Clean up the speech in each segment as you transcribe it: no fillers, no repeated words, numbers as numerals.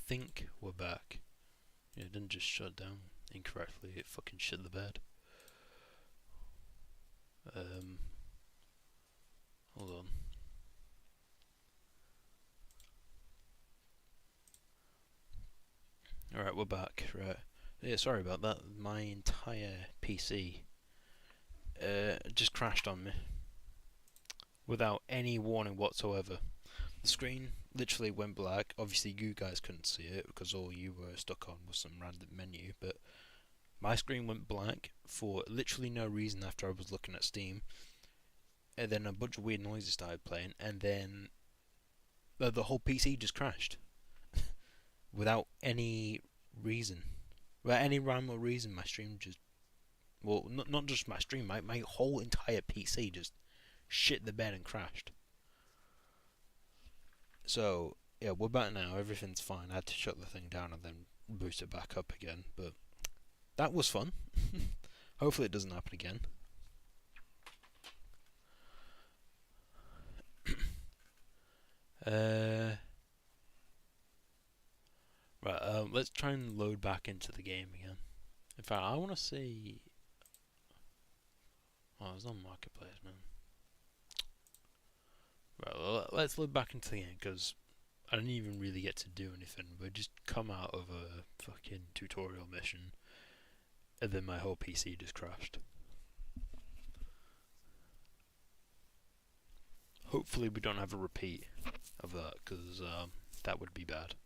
think we're back. Yeah, it didn't just shut down incorrectly, it fucking shit the bed. Um, Hold on. Alright, we're back, right. Yeah, sorry about that. My entire PC just crashed on me without any warning whatsoever. The screen literally went black. Obviously, you guys couldn't see it because all you were stuck on was some random menu, but my screen went black for literally no reason after I was looking at Steam, and then a bunch of weird noises started playing, and then the whole PC just crashed without any reason. Without any rhyme or reason, my stream just. Well, not just my stream, my whole entire PC just shit the bed and crashed. So, yeah, we're back now, everything's fine. I had to shut the thing down and then boost it back up again, but that was fun. Hopefully it doesn't happen again. Right, let's try and load back into the game again. In fact, I want to see. Oh, there's no marketplace, man. Right, well, let's load back into the game because I didn't even really get to do anything. We just come out of a fucking tutorial mission, and then my whole PC just crashed. Hopefully, we don't have a repeat of that because that would be bad.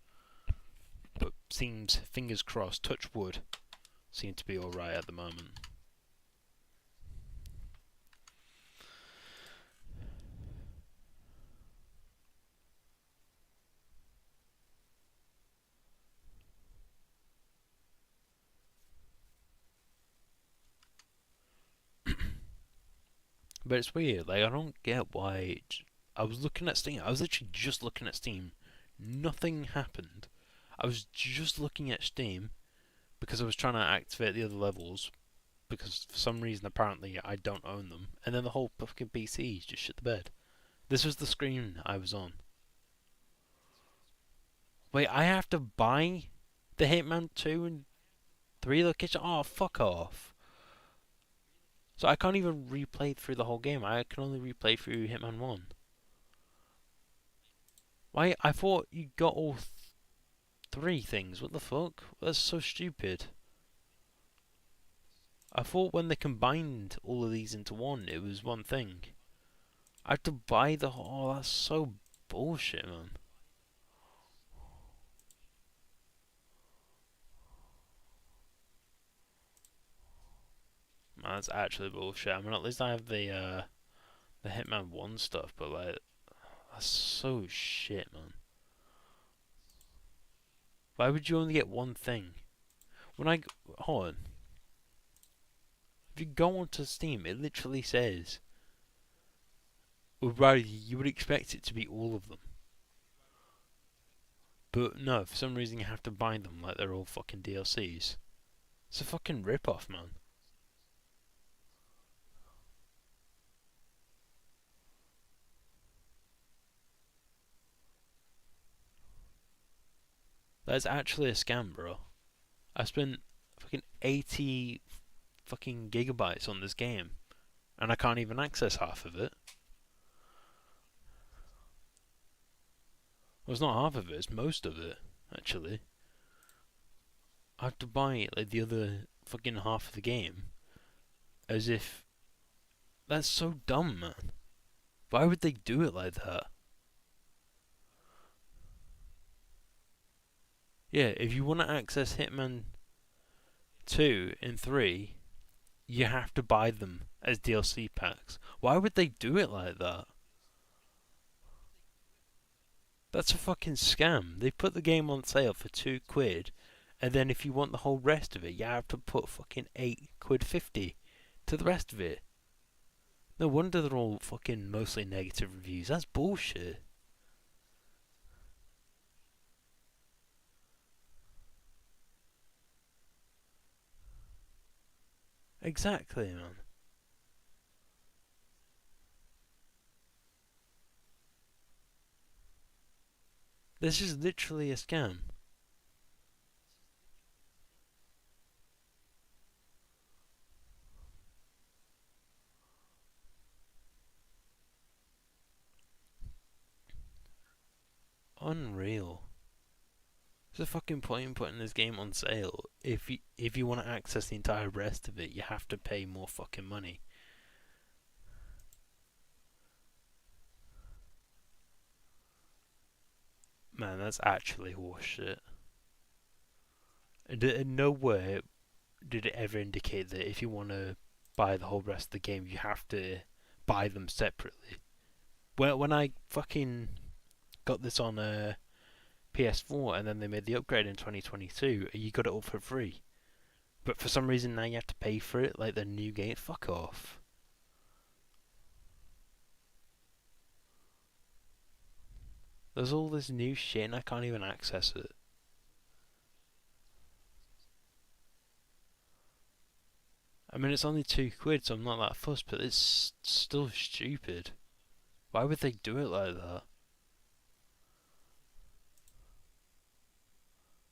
But seems, fingers crossed, touch wood, seem to be alright at the moment. But it's weird, like, I don't get why. I was looking at Steam, I was literally just looking at Steam, nothing happened. I was just looking at Steam because I was trying to activate the other levels because for some reason apparently I don't own them, and then the whole fucking PC just shit the bed. This was the screen I was on. Wait, I have to buy the Hitman 2 and 3 location? Oh, fuck off. So I can't even replay through the whole game. I can only replay through Hitman 1. Why? I thought you got all three things. What the fuck? That's so stupid. I thought when they combined all of these into one, it was one thing. I have to buy the whole. Oh, that's so bullshit, man. Man, that's actually bullshit. I mean, at least I have the Hitman 1 stuff, but like, that's so shit, man. Why would you only get one thing? When I hold on, if you go onto Steam, it literally says, or rather, you would expect it to be all of them. But no, for some reason you have to buy them like they're all fucking DLCs. It's a fucking rip-off, man. That's actually a scam, bro. I spent fucking 80 fucking gigabytes on this game, and I can't even access half of it. Well, it's not half of it, it's most of it, actually. I have to buy like the other fucking half of the game, as if that's so dumb, man. Why would they do it like that? Yeah, if you want to access Hitman 2 and 3, you have to buy them as DLC packs. Why would they do it like that? That's a fucking scam. They put the game on sale for £2, and then if you want the whole rest of it, you have to put fucking £8.50 to the rest of it. No wonder they're all fucking mostly negative reviews. That's bullshit. Exactly, man. This is literally a scam. unreal. There's a fucking point in putting this game on sale. If you want to access the entire rest of it, you have to pay more fucking money. Man, that's actually horseshit. Nowhere did it ever indicate that if you want to buy the whole rest of the game, you have to buy them separately. When I fucking got this on PS4 and then they made the upgrade in 2022, you got it all for free. But for some reason now you have to pay for it, like the new game. Fuck off. There's all this new shit and I can't even access it. I mean, it's only £2, so I'm not that fussed, but it's still stupid. Why would they do it like that?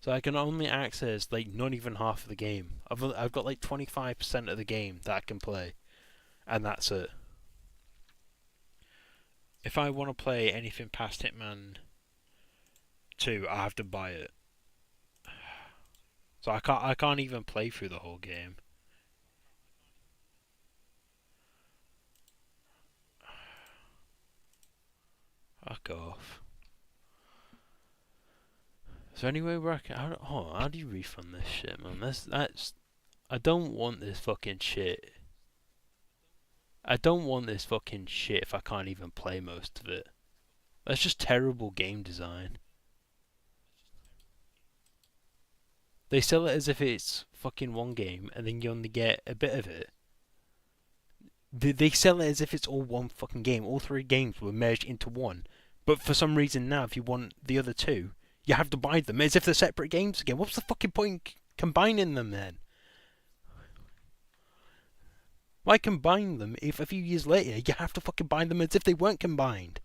So I can only access like not even half of the game. I've got like 25% of the game that I can play, and that's it. If I want to play anything past Hitman 2, I have to buy it. So I can't even play through the whole game. Fuck off. Is there any way where I can... how do you refund this shit, man? That's... I don't want this fucking shit. I don't want this fucking shit if I can't even play most of it. That's just terrible game design. They sell it as if it's fucking one game, and then you only get a bit of it. They sell it as if it's all one fucking game. All three games were merged into one. But for some reason now, if you want the other two, you have to buy them as if they're separate games again. What's the fucking point combining them then? Why combine them if a few years later you have to fucking buy them as if they weren't combined?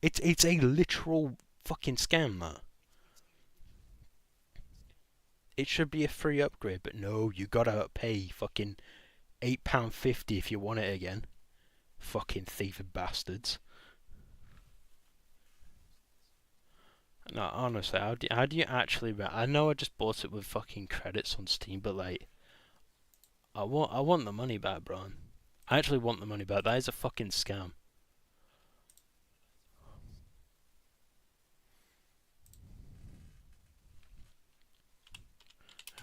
It's a literal fucking scam, that. It should be a free upgrade, but no, you gotta pay fucking £8.50 if you want it again. Fucking thieving bastards. No, honestly, how do you actually... I know I just bought it with fucking credits on Steam, but like... I want the money back, bro. I actually want the money back. That is a fucking scam.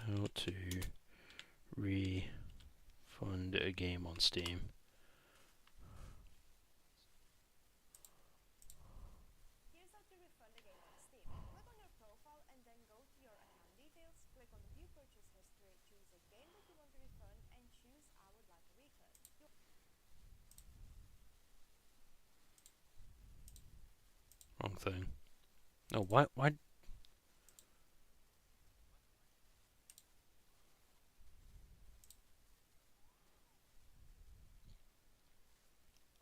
How to refund a game on Steam. Here's how to refund a game on Steam. Click on your profile and then go to your account details, click on view purchase history, choose a game that you want to refund and choose I would like a refund. Wrong thing. No, why?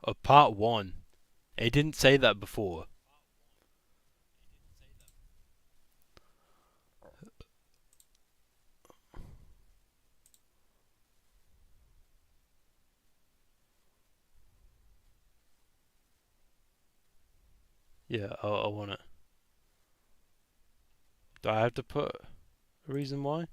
Oh, part 1. It didn't say that before. Yeah, I want it. Do I have to put a reason why?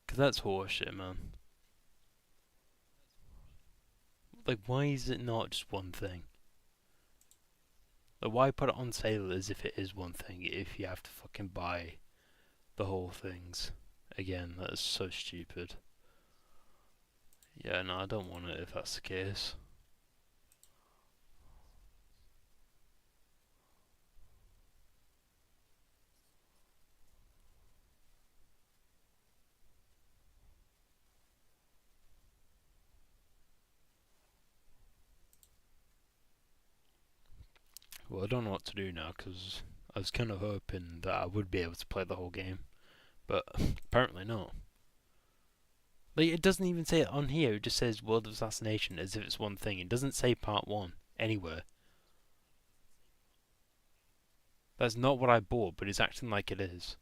Because that's horseshit, man. Like, why is it not just one thing? Like, why put it on sale as if it is one thing if you have to fucking buy the whole things? Again, that is so stupid. Yeah, no, I don't want it if that's the case. Well, I don't know what to do now because I was kind of hoping that I would be able to play the whole game, but apparently not. Like, it doesn't even say it on here, it just says World of Assassination as if it's one thing. It doesn't say part 1 anywhere. That's not what I bought, but it's acting like it is.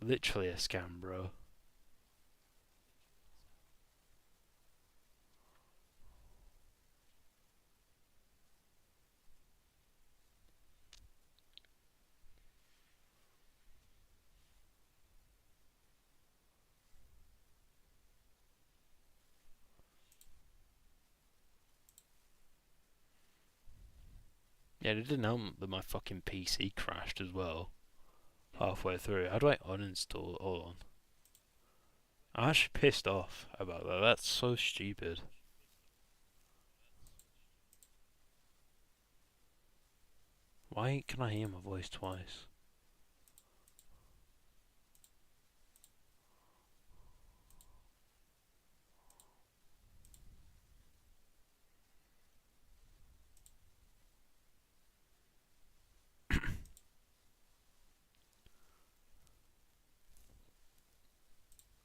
Literally a scam, bro. Yeah, it didn't help that my fucking PC crashed as well halfway through. How do I uninstall? Hold on. I'm actually pissed off about that. That's so stupid. Why can I hear my voice twice?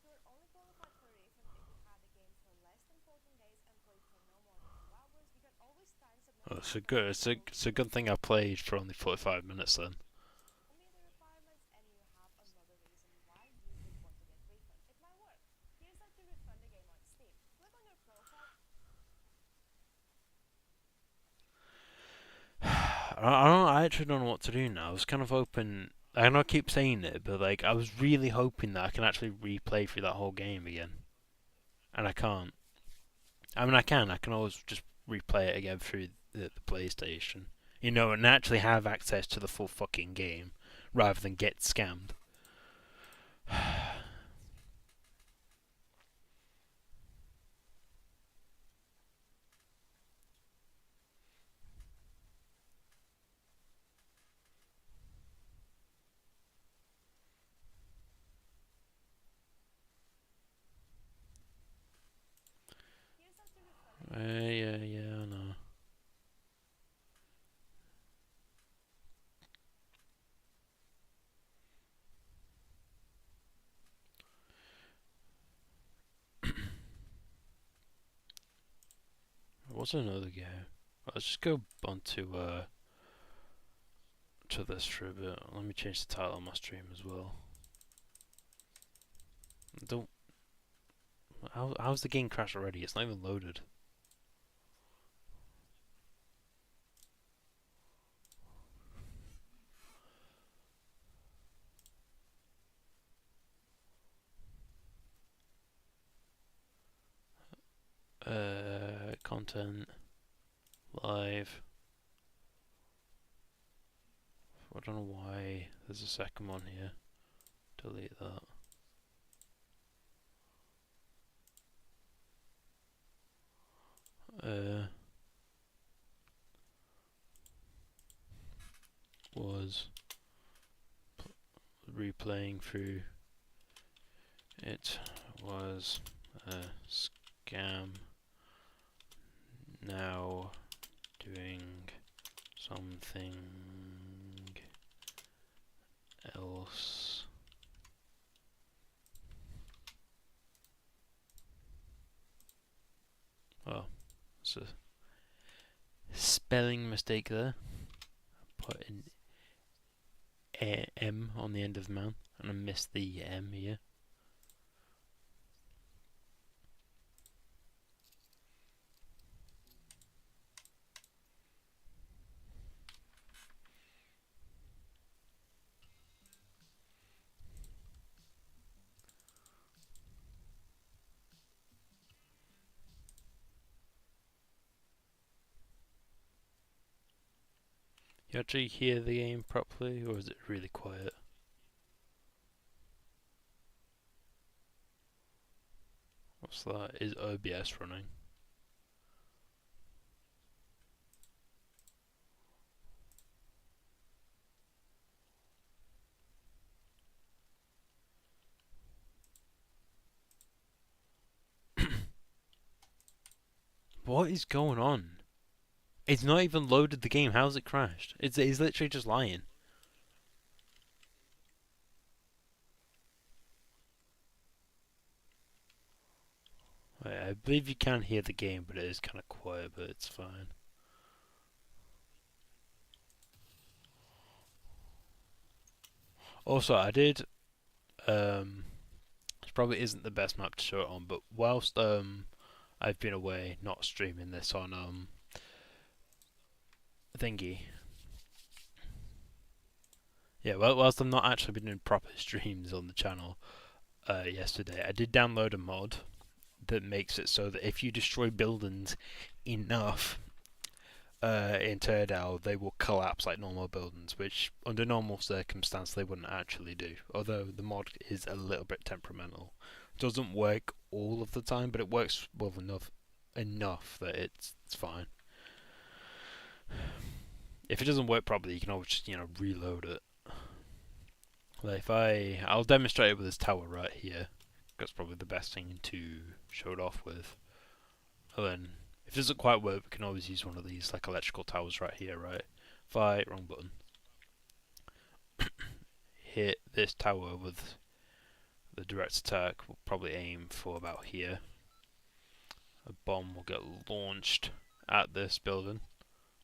You're only qualified for a refund if you had the game for less than 14 days and played for no more than 2 hours. You can always time submit Oh, your it's a request good. as well. It's a good thing I played for only 45 minutes then. Only the requirements and you have another reason why you would want to get refund. It might work. Here's how to refund the game on Steam. Click on your profile. I actually don't know what to do now. I was kind of hoping. I know I keep saying it, but like I was really hoping that I can actually replay through that whole game again, and I can't. I mean, I can. I can always just replay it again through the PlayStation, you know, and actually have access to the full fucking game, rather than get scammed. Here's how to refund the game on Steam. Yeah, I know. What's another game? Let's just go on to this for a bit. Let me change the title on my stream as well. Don't. How's the game crashed already? It's not even loaded. Content live. I don't know why there's a second one here. Delete that. Was replaying through. It was a scam. Now doing something else. Oh, it's a spelling mistake there. Put an M on the end of man, and I missed the M here. You actually hear the game properly, or is it really quiet? What's that? Is OBS running? What is going on? It's not even loaded the game. How's it crashed? It's literally just lying. I believe you can hear the game, but it is kind of quiet, but it's fine. Also, I did. This probably isn't the best map to show it on, but whilst I've been away, not streaming this on thingy. Yeah, well, whilst I've not actually been doing proper streams on the channel, yesterday I did download a mod that makes it so that if you destroy buildings enough in Turdal, they will collapse like normal buildings, which under normal circumstances they wouldn't actually do. Although the mod is a little bit temperamental, it doesn't work all of the time, but it works well enough that it's fine. If it doesn't work properly, you can always just reload it. Like if I'll demonstrate it with this tower right here. That's probably the best thing to show it off with. And then if it doesn't quite work, we can always use one of these like electrical towers right here, right? Wrong button. Hit this tower with the direct attack. We'll probably aim for about here. A bomb will get launched at this building.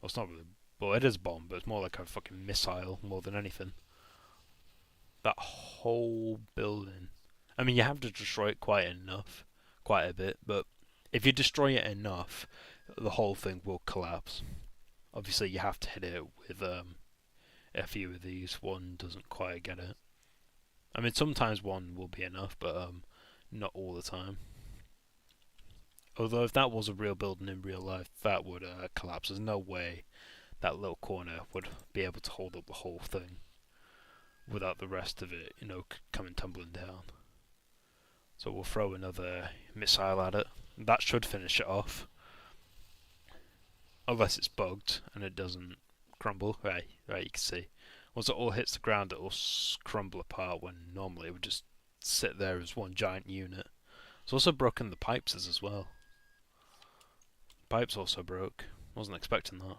Well, it's not really. Well, it is a bomb, but it's more like a fucking missile more than anything. That whole building. I mean, you have to destroy it quite a bit, but if you destroy it enough, the whole thing will collapse. Obviously, you have to hit it with a few of these. One doesn't quite get it. I mean, sometimes one will be enough, but not all the time. Although if that was a real building in real life, that would collapse. There's no way that little corner would be able to hold up the whole thing without the rest of it, coming tumbling down. So we'll throw another missile at it. That should finish it off. Unless it's bugged and it doesn't crumble. Right, you can see. Once it all hits the ground, it will crumble apart when normally it would just sit there as one giant unit. It's also broken the pipes as well. Pipes also broke. Wasn't expecting that.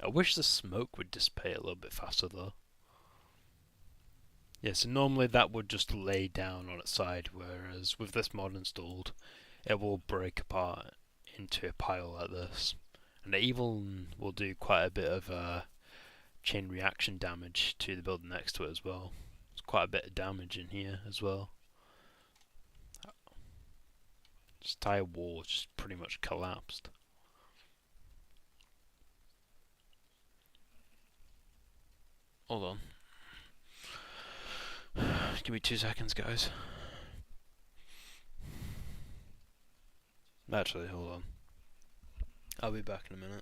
I wish the smoke would dissipate a little bit faster though. Yeah, so normally that would just lay down on its side, whereas with this mod installed, it will break apart into a pile like this. And it even will do quite a bit of chain reaction damage to the building next to it as well. There's quite a bit of damage in here as well. This entire wall just pretty much collapsed. Hold on. Give me 2 seconds, guys. Actually, hold on. I'll be back in a minute.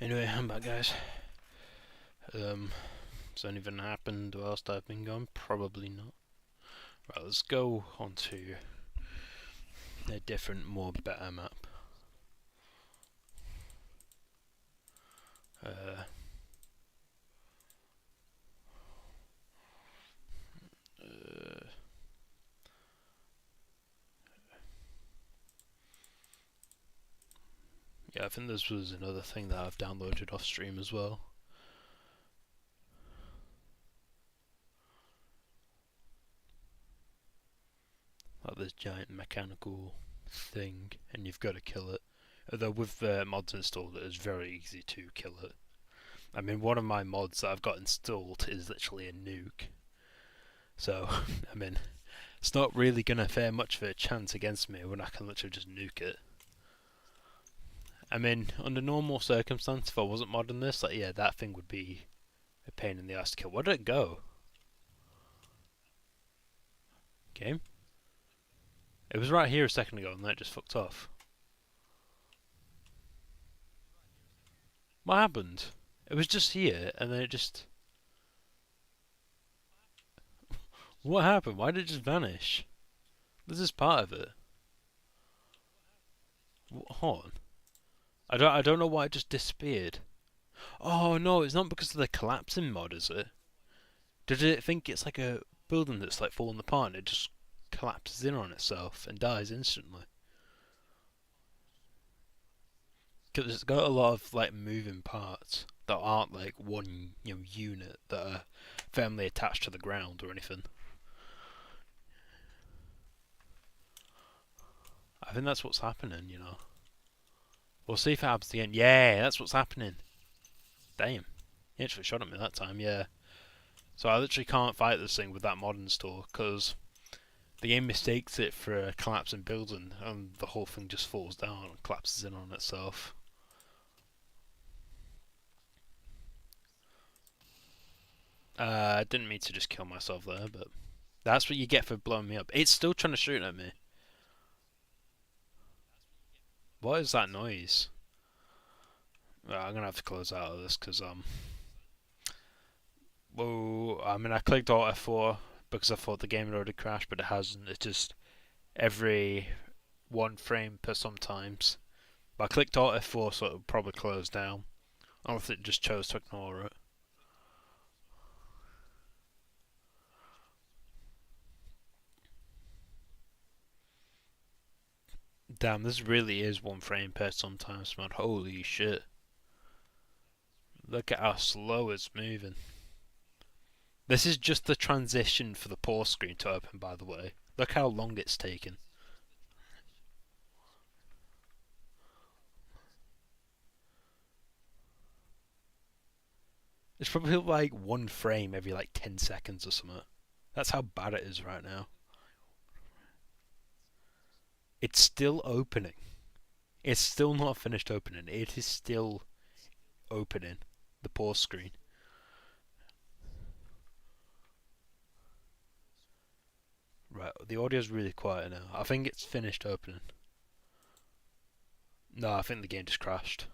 Anyway, I'm back, guys. Has anything happened whilst I've been gone? Probably not. Right, let's go on to a different, more better map. Uh, uh, yeah, I think this was another thing that I've downloaded off stream as well. Like this giant mechanical thing, and you've got to kill it. Although with mods installed, it is very easy to kill it. I mean, one of my mods that I've got installed is literally a nuke. So, I mean, it's not really going to fare much of a chance against me when I can literally just nuke it. I mean, under normal circumstances, if I wasn't modding this, like, yeah, that thing would be a pain in the ass to kill. Where did it go? Game? It was right here a second ago and then it just fucked off. What happened? It was just here and then it just... What happened? Why did it just vanish? This is part of it. Hold on. I don't know why it just disappeared. Oh no, it's not because of the collapsing mod, is it? Did it think it's like a building that's like falling apart and it just collapses in on itself and dies instantly? Because it's got a lot of like moving parts that aren't like one unit that are firmly attached to the ground or anything. I think that's what's happening, you know. We'll see if it happens again. Yeah, that's what's happening. Damn. He actually shot at me that time, yeah. So I literally can't fight this thing with that mod install because the game mistakes it for a collapsing building and the whole thing just falls down and collapses in on itself. I didn't mean to just kill myself there, but that's what you get for blowing me up. It's still trying to shoot at me. What is that noise? Well, I'm gonna have to close out of this because whoa! I mean, I clicked Alt F4 because I thought the game had already crashed, but it hasn't. It's just every one frame per sometimes. But I clicked Alt F4, so it would probably close down. I don't know if it just chose to ignore it. Damn, this really is one frame per sometimes, man. Holy shit. Look at how slow it's moving. This is just the transition for the pause screen to open, by the way. Look how long it's taken. It's probably like one frame every like 10 seconds or something. That's how bad it is right now. It's still opening. It's still not finished opening. It is still opening the pause screen. Right, the audio's really quiet now. I think it's finished opening. No, I think the game just crashed.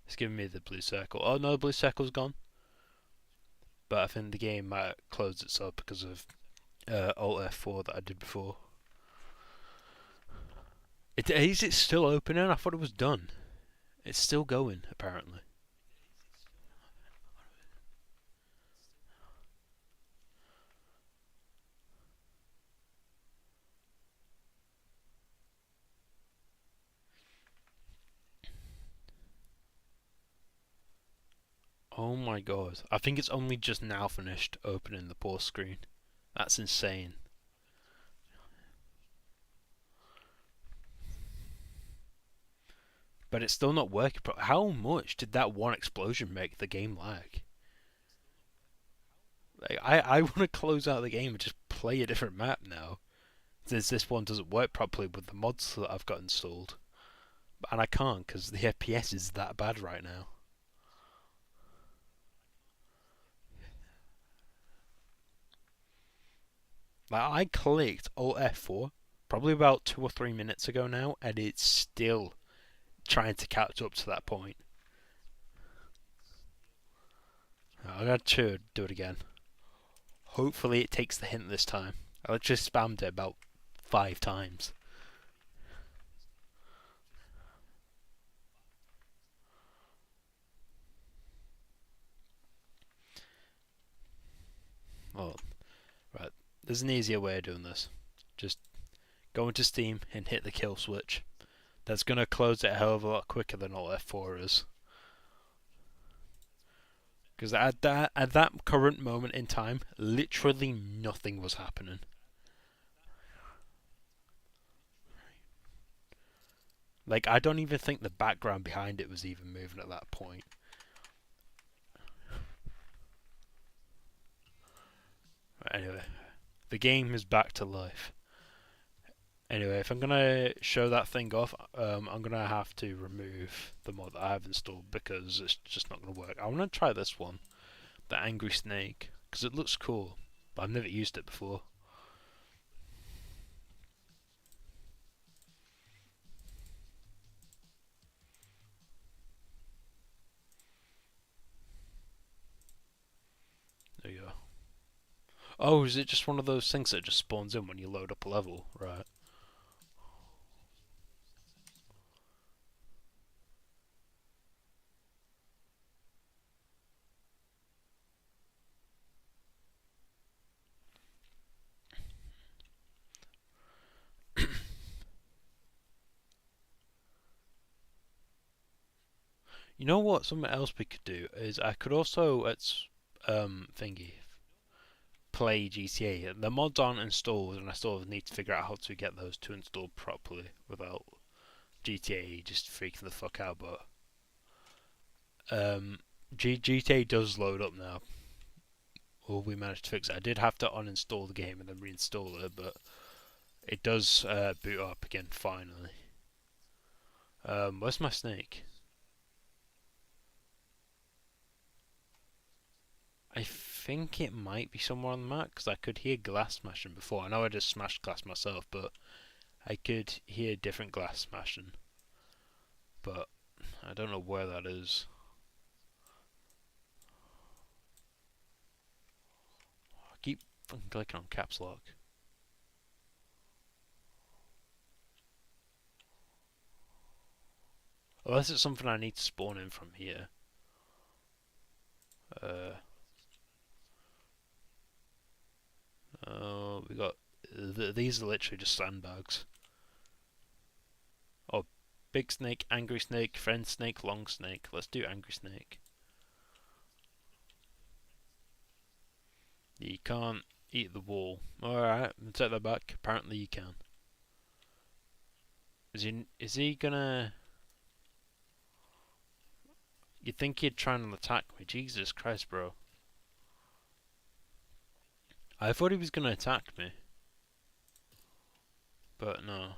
It's giving me the blue circle. Oh no, the blue circle's gone. But I think the game might close itself because of Alt F4 that I did before. Is it still opening? I thought it was done. It's still going, apparently. Oh my god. I think it's only just now finished opening the pause screen. That's insane. But it's still not working. How much did that one explosion make the game lag? Like, I want to close out the game and just play a different map now. Since this one doesn't work properly with the mods that I've got installed. And I can't because the FPS is that bad right now. Like, I clicked Alt F4 probably about 2 or 3 minutes ago now, and it's still trying to catch up to that point. I'm gonna do it again. Hopefully it takes the hint this time. I literally spammed it about 5 times. Oh, right. There's an easier way of doing this. Just go into Steam and hit the kill switch. That's gonna close it a hell of a lot quicker than all F4 is. Because at that current moment in time, literally nothing was happening. Like, I don't even think the background behind it was even moving at that point. Anyway, the game is back to life. Anyway, if I'm gonna show that thing off, I'm gonna have to remove the mod that I have installed because it's just not gonna work. I wanna try this one, the Angry Snake, because it looks cool, but I've never used it before. There you go. Oh, is it just one of those things that just spawns in when you load up a level? Right. You know what? Something else we could do is I could also thingy play GTA. The mods aren't installed, and I still need to figure out how to get those to install properly without GTA just freaking the fuck out. But GTA does load up now. Well, we managed to fix it. I did have to uninstall the game and then reinstall it, but it does boot up again finally. Where's my snake? I think it might be somewhere on the map because I could hear glass smashing before. I know I just smashed glass myself, but I could hear different glass smashing. But I don't know where that is. I keep fucking clicking on caps lock. Unless it's something I need to spawn in from here. Uh, oh, we got. These are literally just sandbags. Oh, big snake, angry snake, friend snake, long snake. Let's do angry snake. You can't eat the wall. Alright, take that back. Apparently you can. Is he gonna... You'd think he'd try and attack me. Jesus Christ, bro. I thought he was gonna attack me. But no.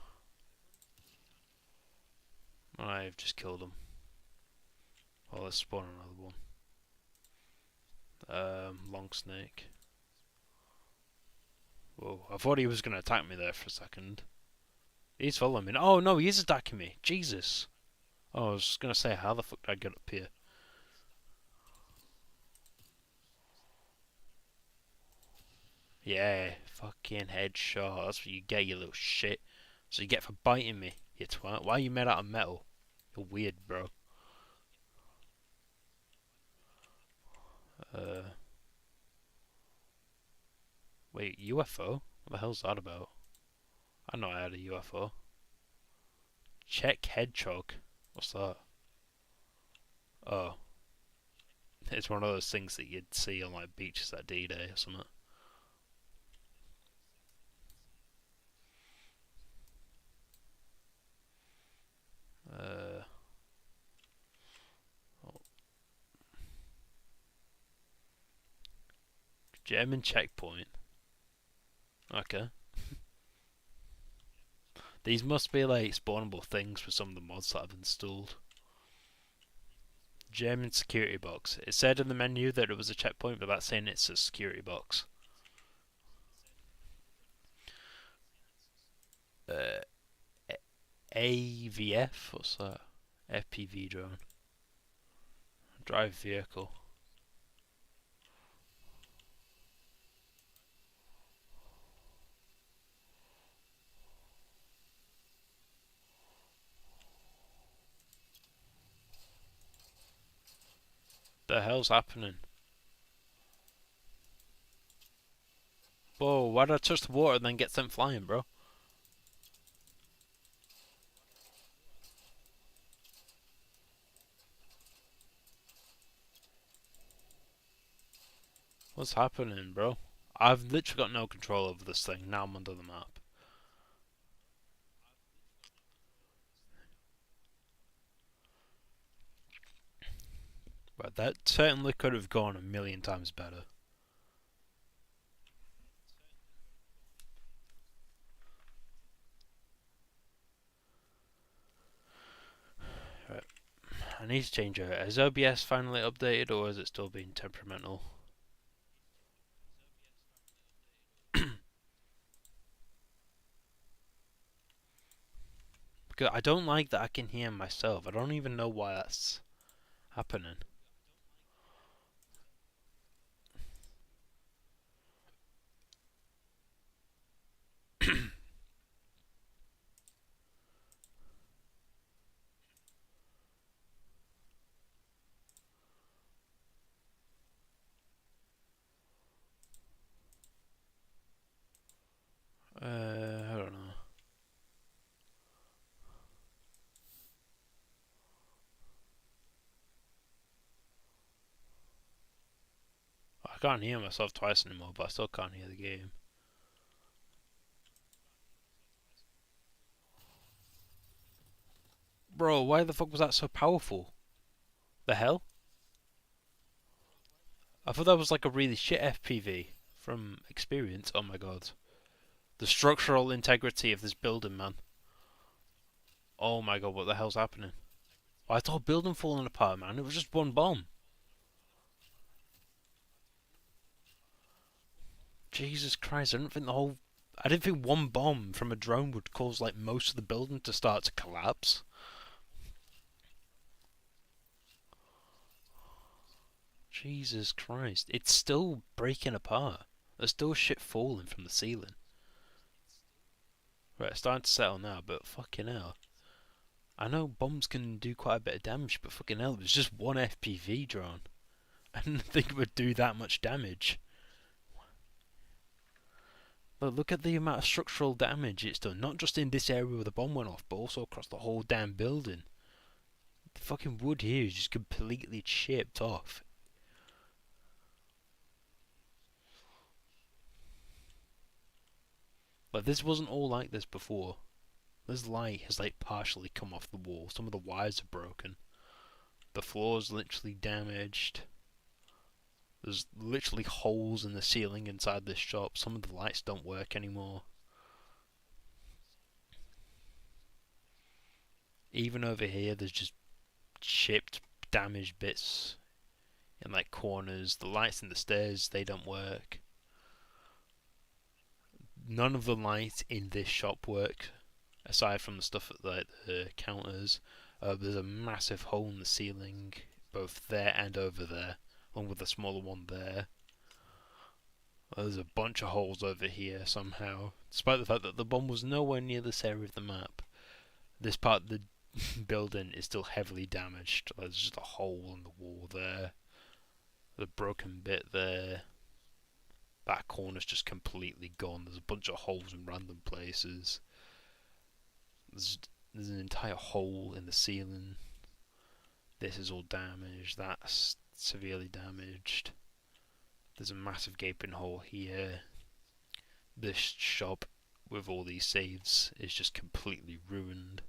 I've just killed him. Well, let's spawn another one. Long snake. Whoa, I thought he was gonna attack me there for a second. He's following me. Oh no, he is attacking me. Jesus. Oh, I was just gonna say, how the fuck did I get up here? Yeah, fucking headshot. That's what you get, you little shit. So you get for biting me, you twat. Why are you made out of metal? You're weird, bro. Uh, wait, UFO? What the hell's that about? I know I had a UFO. Check hedgehog. What's that? Oh, it's one of those things that you'd see on like beaches at D-Day or something. Uh, oh, German checkpoint. Okay. These must be like spawnable things for some of the mods that I've installed. German security box. It said in the menu that it was a checkpoint, but that's saying it's a security box. Uh, AVF? What's that? FPV drone. Drive vehicle. The hell's happening? Whoa, why did I touch the water and then get sent flying, bro? What's happening, bro? I've literally got no control over this thing. Now I'm under the map. But that certainly could have gone a million times better. Right. I need to change it. Has OBS finally updated or is it still being temperamental? Because I don't like that I can hear myself. I don't even know why that's happening. I don't know. I can't hear myself twice anymore, but I still can't hear the game. Bro, why the fuck was that so powerful? The hell? I thought that was like a really shit FPV from experience. Oh my god. The structural integrity of this building, man. Oh my god, what the hell's happening? I thought building falling apart, man. It was just one bomb. Jesus Christ, I didn't think one bomb from a drone would cause like most of the building to start to collapse. Jesus Christ. It's still breaking apart. There's still shit falling from the ceiling. Right, it's starting to settle now, but fucking hell. I know bombs can do quite a bit of damage, but fucking hell, it was just one FPV drone. I didn't think it would do that much damage. Look at the amount of structural damage it's done, not just in this area where the bomb went off, but also across the whole damn building. The fucking wood here is just completely chipped off. Like, this wasn't all like this before. This light has like partially come off the wall. Some of the wires are broken. The floor's literally damaged. There's literally holes in the ceiling inside this shop. Some of the lights don't work anymore. Even over here, there's just chipped, damaged bits in like corners. The lights in the stairs, they don't work. None of the lights in this shop work, aside from the stuff at like the counters. There's a massive hole in the ceiling, both there and over there, along with a smaller one there. There's a bunch of holes over here somehow, despite the fact that the bomb was nowhere near this area of the map. This part of the building is still heavily damaged. There's just a hole in the wall there, the broken bit there. That corner's just completely gone. There's a bunch of holes in random places. There's an entire hole in the ceiling. This is all damaged. That's severely damaged. There's a massive gaping hole here. This shop with all these saves is just completely ruined.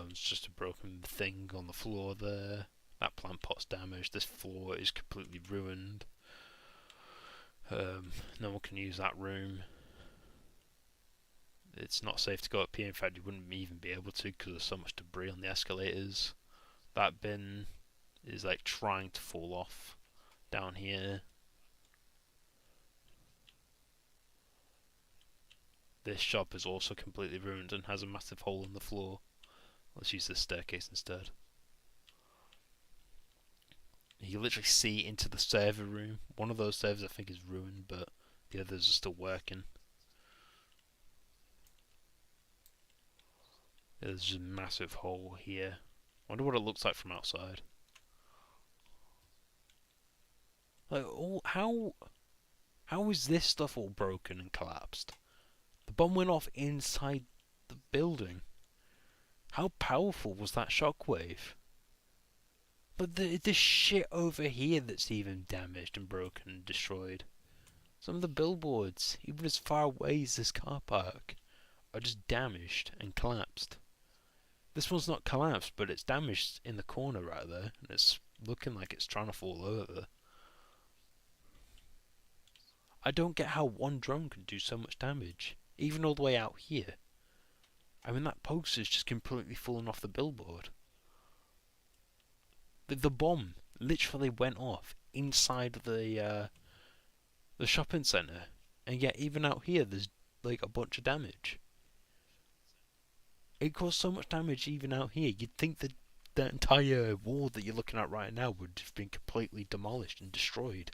It's just a broken thing on the floor there. That plant pot's damaged. This floor is completely ruined. No one can use that room. It's not safe to go up here. In fact, you wouldn't even be able to because there's so much debris on the escalators. That bin is like trying to fall off down here. This shop is also completely ruined and has a massive hole in the floor. Let's use this staircase instead. You can literally see into the server room. One of those servers I think is ruined, but the others are still working. There's just a massive hole here. Wonder what it looks like from outside. Like, how is this stuff all broken and collapsed? The bomb went off inside the building. How powerful was that shockwave? But the shit over here that's even damaged and broken and destroyed. Some of the billboards, even as far away as this car park, are just damaged and collapsed. This one's not collapsed, but it's damaged in the corner right there, and it's looking like it's trying to fall over. I don't get how one drone can do so much damage, even all the way out here. I mean, that poster's just completely fallen off the billboard. The bomb literally went off inside the shopping centre, and yet even out here there's like a bunch of damage. It caused so much damage even out here. You'd think that the entire wall that you're looking at right now would have been completely demolished and destroyed.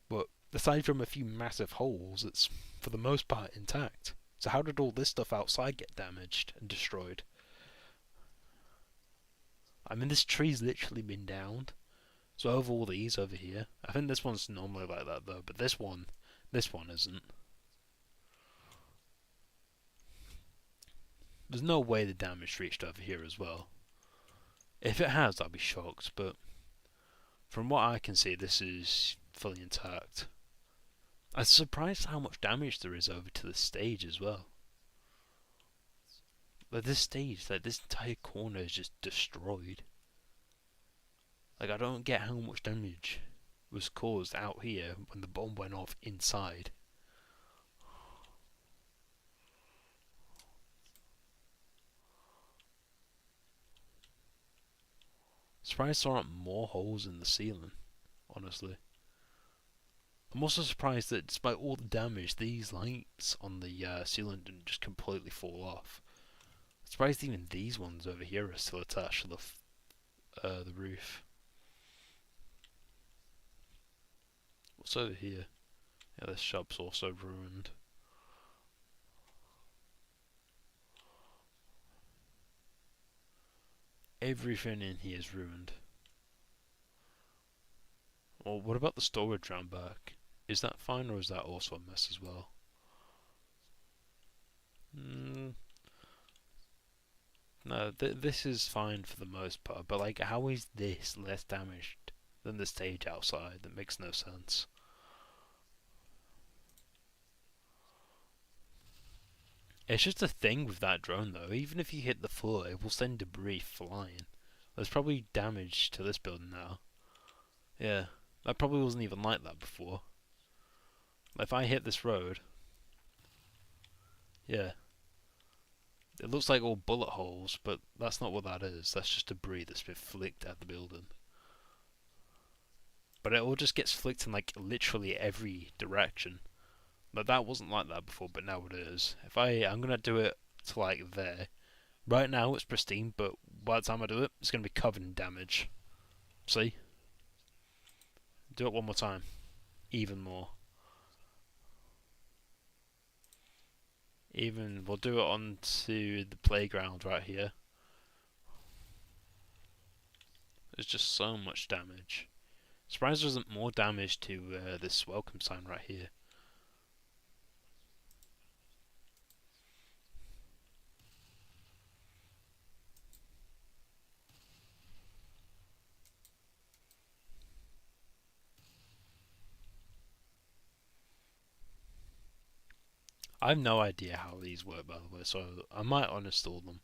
But aside from a few massive holes, it's for the most part intact. So how did all this stuff outside get damaged and destroyed? I mean, this tree's literally been downed. So over all these over here, I think this one's normally like that though, but this one isn't. There's no way the damage reached over here as well. If it has, I'll be shocked, but from what I can see, this is fully intact. I'm surprised how much damage there is over to the stage as well. Like this stage, like this entire corner is just destroyed. Like I don't get how much damage was caused out here when the bomb went off inside. Surprised there aren't more holes in the ceiling, honestly. I'm also surprised that despite all the damage, these lights on the ceiling didn't just completely fall off. I'm surprised even these ones over here are still attached to the roof. What's over here? Yeah, this shop's also ruined. Everything in here is ruined. Well, what about the storage round back? Is that fine or is that also a mess as well? No, this is fine for the most part, but like, how is this less damaged than the stage outside? That makes no sense. It's just a thing with that drone though, even if you hit the floor, it will send debris flying. There's probably damage to this building now. Yeah, that probably wasn't even like that before. If I hit this road, yeah, it looks like all bullet holes, but that's not what that is. That's just debris that's been flicked at the building. But it all just gets flicked in like literally every direction. But that wasn't like that before, but now it is. I'm gonna do it to like there. Right now it's pristine, but by the time I do it, it's gonna be covered in damage. See? Do it one more time. Even more. We'll do it onto the playground right here. There's just so much damage. Surprised there isn't more damage to this welcome sign right here. I have no idea how these work, by the way, so I might uninstall them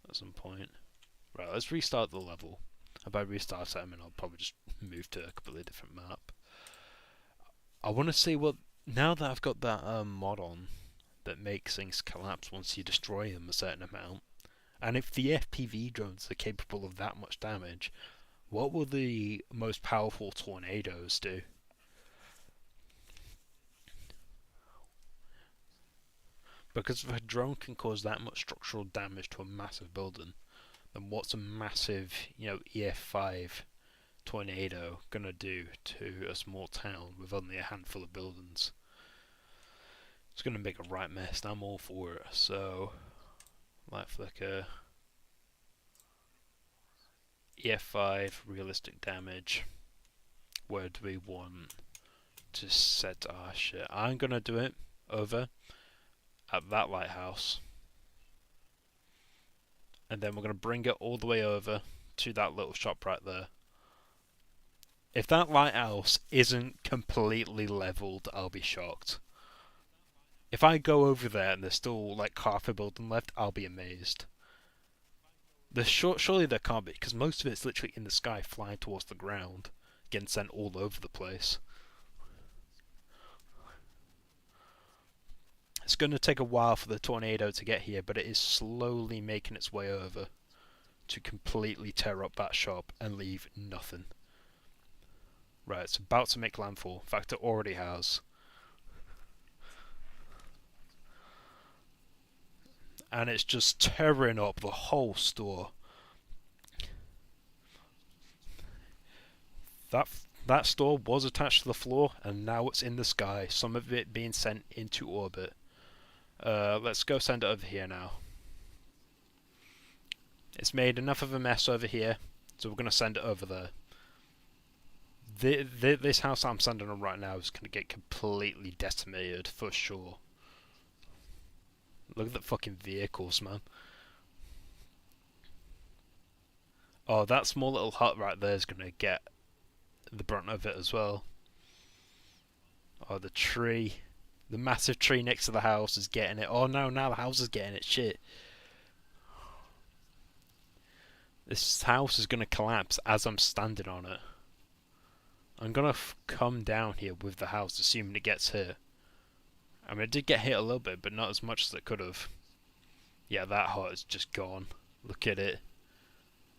at some point. Right, let's restart the level. And by restart, I mean I'll probably just move to a completely different map. I want to see what, now that I've got that mod on that makes things collapse once you destroy them a certain amount, and if the FPV drones are capable of that much damage, what will the most powerful tornadoes do? Because if a drone can cause that much structural damage to a massive building, then what's a massive, EF5 tornado gonna do to a small town with only a handful of buildings? It's gonna make a right mess, and I'm all for it. So, light flicker. EF5, realistic damage. Where do we want to set our shit? I'm gonna do it over at that lighthouse. And then we're gonna bring it all the way over to that little shop right there. If that lighthouse isn't completely leveled, I'll be shocked. If I go over there and there's still like half a building left, I'll be amazed. Surely there can't be, because most of it's literally in the sky, flying towards the ground, getting sent all over the place. It's going to take a while for the tornado to get here, but it is slowly making its way over to completely tear up that shop and leave nothing. Right, it's about to make landfall. In fact, it already has. And it's just tearing up the whole store. That store was attached to the floor, and now it's in the sky, some of it being sent into orbit. Let's go send it over here now. It's made enough of a mess over here, so we're going to send it over there. This house I'm sending on right now is going to get completely decimated, for sure. Look at the fucking vehicles, man. Oh, that small little hut right there is going to get the brunt of it as well. Oh, the tree. The massive tree next to the house is getting it. Oh no, now the house is getting it. Shit. This house is going to collapse as I'm standing on it. I'm going to come down here with the house, assuming it gets hit. I mean, it did get hit a little bit, but not as much as it could have. Yeah, that hut is just gone. Look at it.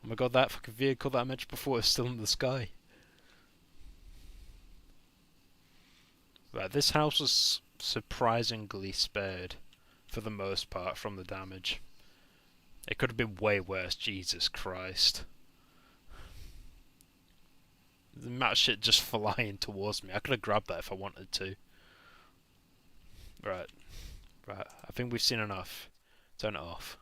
Oh my god, that fucking vehicle that I mentioned before is still in the sky. Right, this house was surprisingly spared, for the most part, from the damage. It could have been way worse, Jesus Christ. The amount of shit just flying towards me. I could have grabbed that if I wanted to. Right. I think we've seen enough. Turn it off.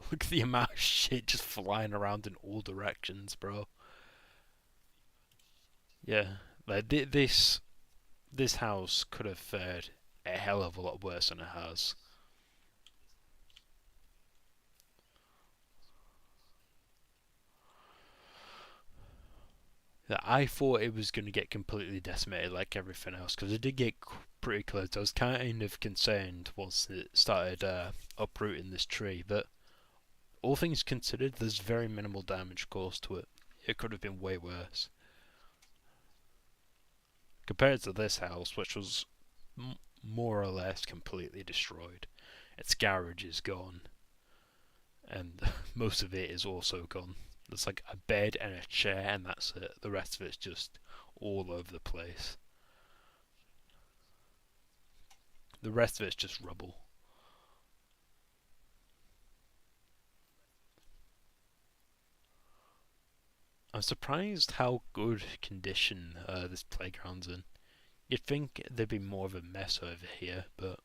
Look at the amount of shit just flying around in all directions, bro. Yeah, like this house could have fared a hell of a lot worse than it has. I thought it was going to get completely decimated like everything else, because it did get pretty close. I was kind of concerned once it started uprooting this tree, but all things considered, there's very minimal damage caused to it. It could have been way worse. Compared to this house, which was more or less completely destroyed. Its garage is gone, and most of it is also gone. There's like a bed and a chair, and that's it. The rest of it's just all over the place. The rest of it's just rubble. I'm surprised how good condition this playground's in. You'd think there'd be more of a mess over here, but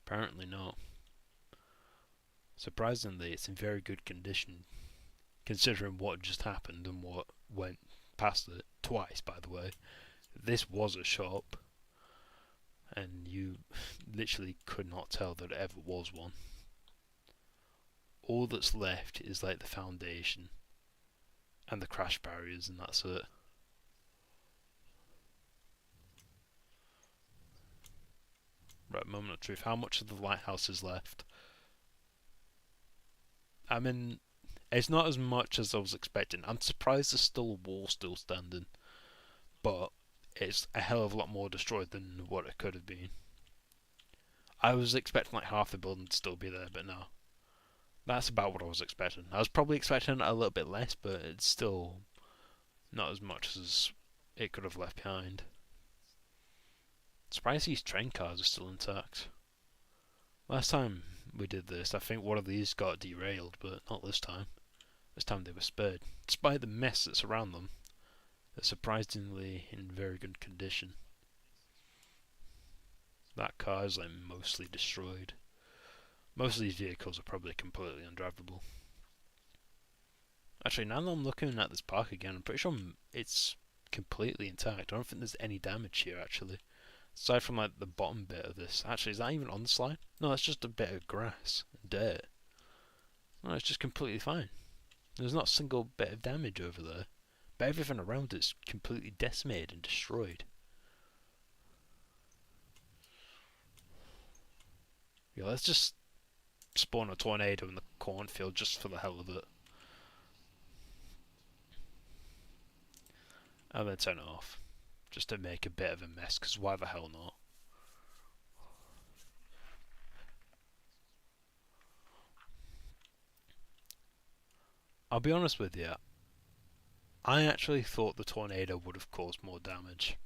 apparently not. Surprisingly, it's in very good condition, considering what just happened and what went past it twice, by the way. This was a shop, and you literally could not tell that it ever was one. All that's left is like the foundation and the crash barriers, and that's it. Right, moment of truth. How much of the lighthouse is left? I mean, it's not as much as I was expecting. I'm surprised there's still a wall still standing, but it's a hell of a lot more destroyed than what it could have been. I was expecting like half the building to still be there, but no. That's about what I was expecting. I was probably expecting a little bit less, but it's still not as much as it could have left behind. Surprised these train cars are still intact. Last time we did this, I think one of these got derailed, but not this time. This time they were spared. Despite the mess that's around them, they're surprisingly in very good condition. That car is like mostly destroyed. Most of these vehicles are probably completely undrivable. Actually, now that I'm looking at this park again, I'm pretty sure it's completely intact. I don't think there's any damage here, actually. Aside from, like, the bottom bit of this. Actually, is that even on the slide? No, that's just a bit of grass and dirt. No, it's just completely fine. There's not a single bit of damage over there. But everything around it's completely decimated and destroyed. Yeah, let's just spawn a tornado in the cornfield just for the hell of it. And then turn it off. Just to make a bit of a mess, because why the hell not? I'll be honest with you, I actually thought the tornado would have caused more damage.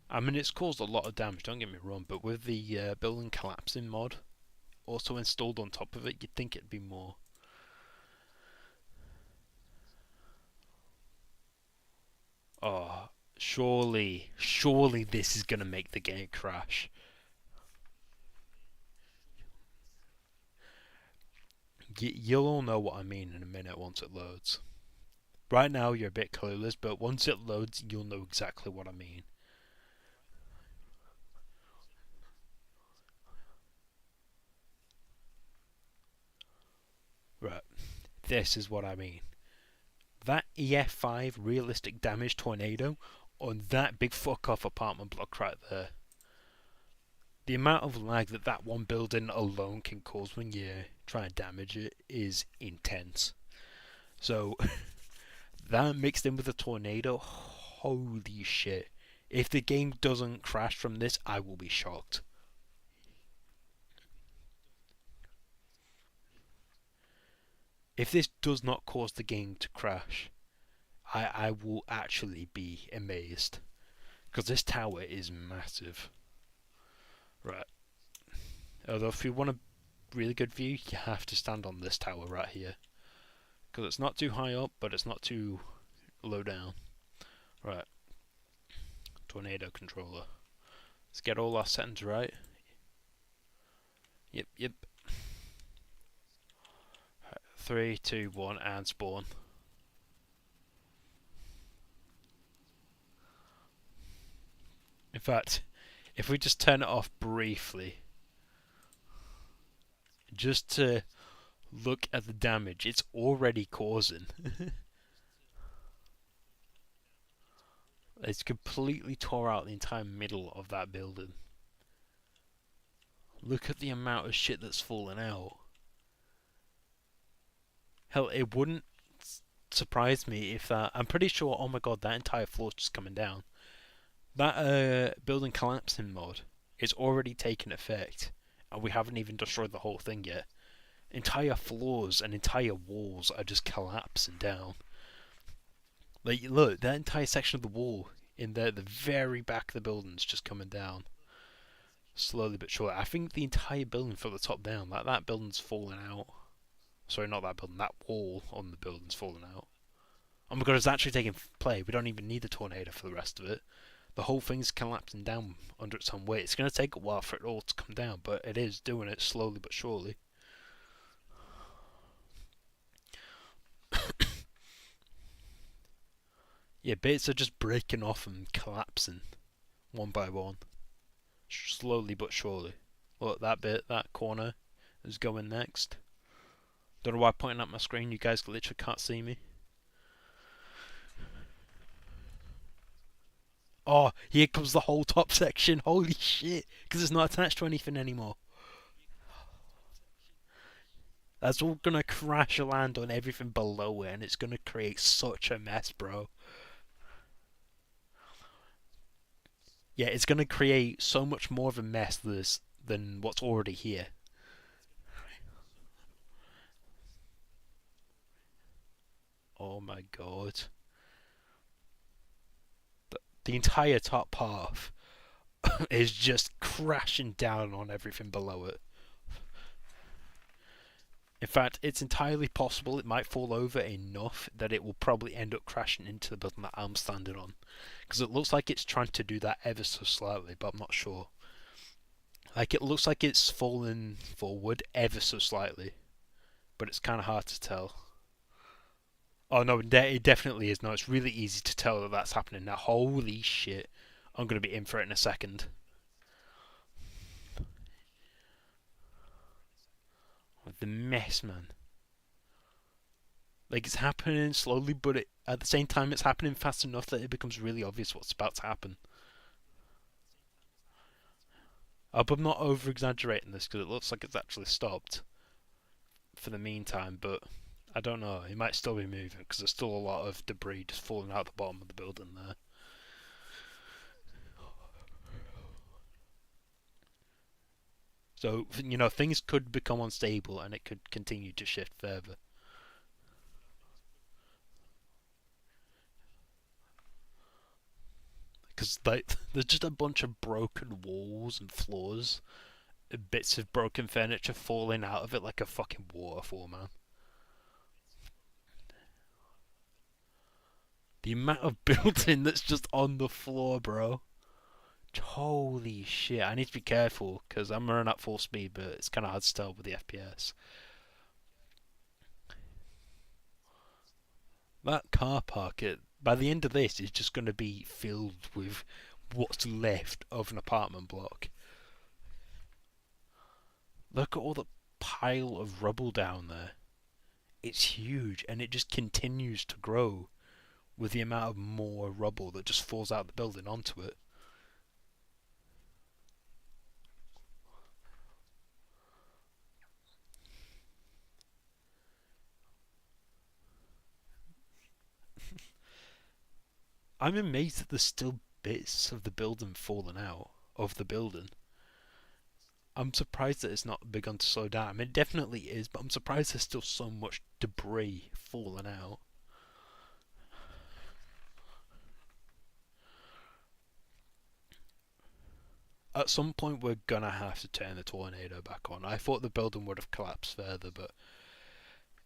I mean, it's caused a lot of damage, don't get me wrong, but with the building collapsing mod also installed on top of it, you'd think it'd be more. Oh, surely this is gonna make the game crash. You'll all know what I mean in a minute once it loads. Right now you're a bit clueless, but once it loads, you'll know exactly what I mean. Right, this is what I mean. That EF5 realistic damage tornado on that big fuck off apartment block right there. The amount of lag that that one building alone can cause when you try and damage it is intense. So that mixed in with a tornado, holy shit. If the game doesn't crash from this, I will be shocked. If this does not cause the game to crash, I will actually be amazed. Because this tower is massive. Right. Although if you want a really good view, you have to stand on this tower right here. Because it's not too high up, but it's not too low down. Right. Tornado controller. Let's get all our settings right. Yep. 3, 2, 1, and spawn. In fact, if we just turn it off briefly, just to look at the damage it's already causing. It's completely tore out the entire middle of that building. Look at the amount of shit that's fallen out. Hell, it wouldn't surprise me if that. I'm pretty sure. Oh my god, that entire floor's just coming down. That building collapsing mod is already taking effect, and we haven't even destroyed the whole thing yet. Entire floors and entire walls are just collapsing down. Like, look, that entire section of the wall in the very back of the building is just coming down. Slowly but surely. I think the entire building from the top down, that building's falling out. Sorry, not that building, that wall on the building's falling out. Oh my god, it's actually taking play. We don't even need the tornado for the rest of it. The whole thing's collapsing down under its own weight. It's going to take a while for it all to come down, but it is doing it slowly but surely. Yeah, bits are just breaking off and collapsing one by one. Slowly but surely. Look, that bit, that corner is going next. Don't know why I'm pointing at my screen, you guys literally can't see me. Oh, here comes the whole top section, holy shit, because it's not attached to anything anymore. That's all gonna crash land on everything below it, and it's gonna create such a mess, bro. Yeah, it's gonna create so much more of a mess than what's already here. Oh my god. The entire top half is just crashing down on everything below it. In fact, it's entirely possible it might fall over enough that it will probably end up crashing into the building that I'm standing on. Because it looks like it's trying to do that ever so slightly, but I'm not sure. Like, it looks like it's falling forward ever so slightly. but it's kind of hard to tell. Oh no, it definitely is. No, it's really easy to tell that that's happening now. Holy shit! I'm gonna be in for it in a second. The mess, man. Like it's happening slowly, but at the same time, it's happening fast enough that it becomes really obvious what's about to happen. But I'm not over exaggerating this because it looks like it's actually stopped for the meantime, but I don't know. It might still be moving because there's still a lot of debris just falling out the bottom of the building there. So, things could become unstable and it could continue to shift further. Because, like, there's just a bunch of broken walls and floors, bits of broken furniture falling out of it like a fucking waterfall, man. The amount of building that's just on the floor, bro. Holy shit, I need to be careful because I'm running at full speed, but it's kind of hard to tell with the FPS. That car park, by the end of this, is just going to be filled with what's left of an apartment block. Look at all the pile of rubble down there. It's huge, and it just continues to grow with the amount of more rubble that just falls out of the building onto it. I'm amazed that there's still bits of the building falling out of the building. I'm surprised that it's not begun to slow down. I mean, it definitely is, but I'm surprised there's still so much debris falling out. At some point, we're gonna have to turn the tornado back on. I thought the building would have collapsed further, but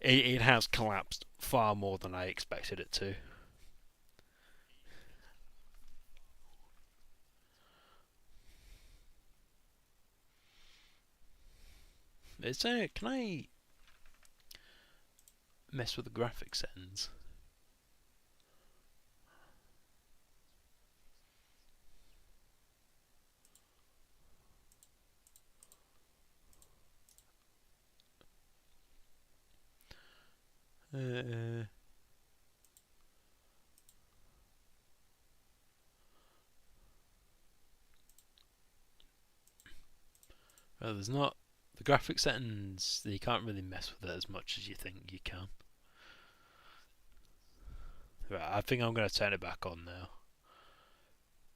it has collapsed far more than I expected it to. Can I mess with the graphic settings? Uh, well, there's not the graphic settings. You can't really mess with it as much as you think you can. Right, I think I'm going to turn it back on now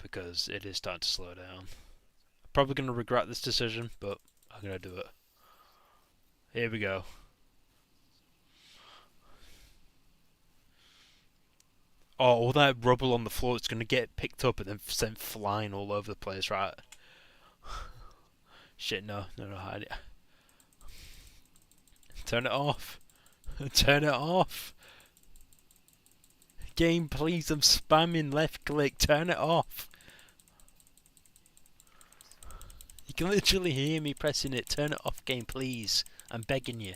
because it is starting to slow down. Probably going to regret this decision, but I'm going to do it. Here we go. Oh, all that rubble on the floor is going to get picked up and then sent flying all over the place, right? Shit, no, hide it. Turn it off. Turn it off. Game, please, I'm spamming left click. Turn it off. You can literally hear me pressing it. Turn it off, game, please. I'm begging you.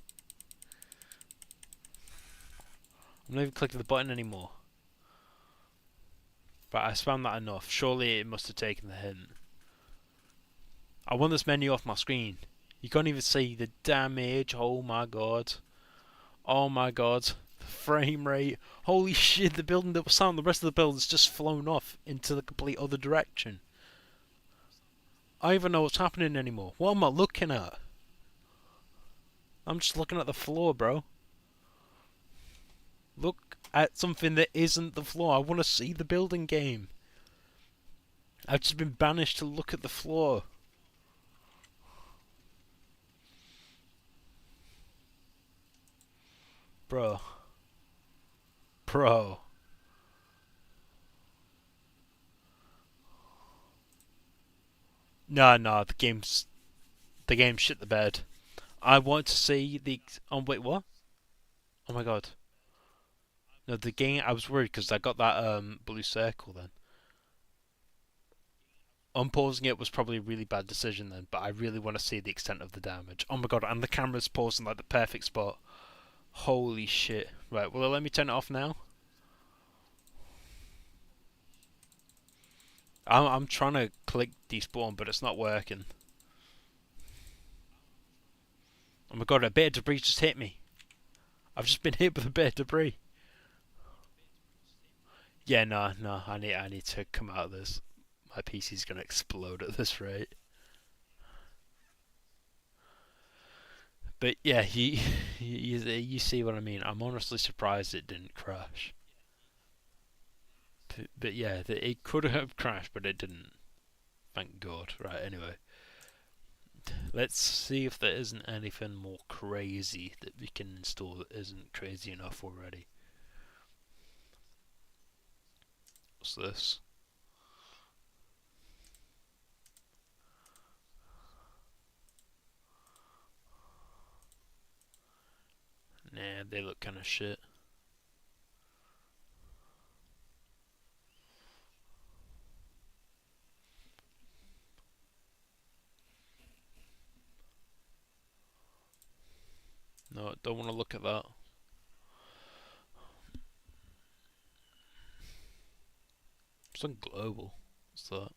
I'm not even clicking the button anymore. But I spammed that enough. Surely it must have taken the hint. I want this menu off my screen. You can't even see the damage. Oh my god. Oh my god. The frame rate. Holy shit, the building that was sound, the rest of the building's just flown off into the complete other direction. I don't even know what's happening anymore. What am I looking at? I'm just looking at the floor, bro. Look at something that isn't the floor. I want to see the building game. I've just been banished to look at the floor. Bro. Bro. No, the game's shit the bed. I want to see the. Oh wait, what? Oh my god. No, the game. I was worried because I got that blue circle then. Unpausing it was probably a really bad decision then, but I really want to see the extent of the damage. Oh my god, and the camera's pausing like the perfect spot. Holy shit. Right, well, let me turn it off now. I'm trying to click despawn, but it's not working. Oh my god, a bit of debris just hit me. I've just been hit with a bit of debris. Yeah, no, I need to come out of this. My PC's gonna explode at this rate. But yeah, you see what I mean. I'm honestly surprised it didn't crash. But yeah, it could have crashed, but it didn't. Thank God. Right, anyway. Let's see if there isn't anything more crazy that we can install that isn't crazy enough already. What's this? Nah, they look kind of shit. No, don't want to look at that. It's on global. What's that?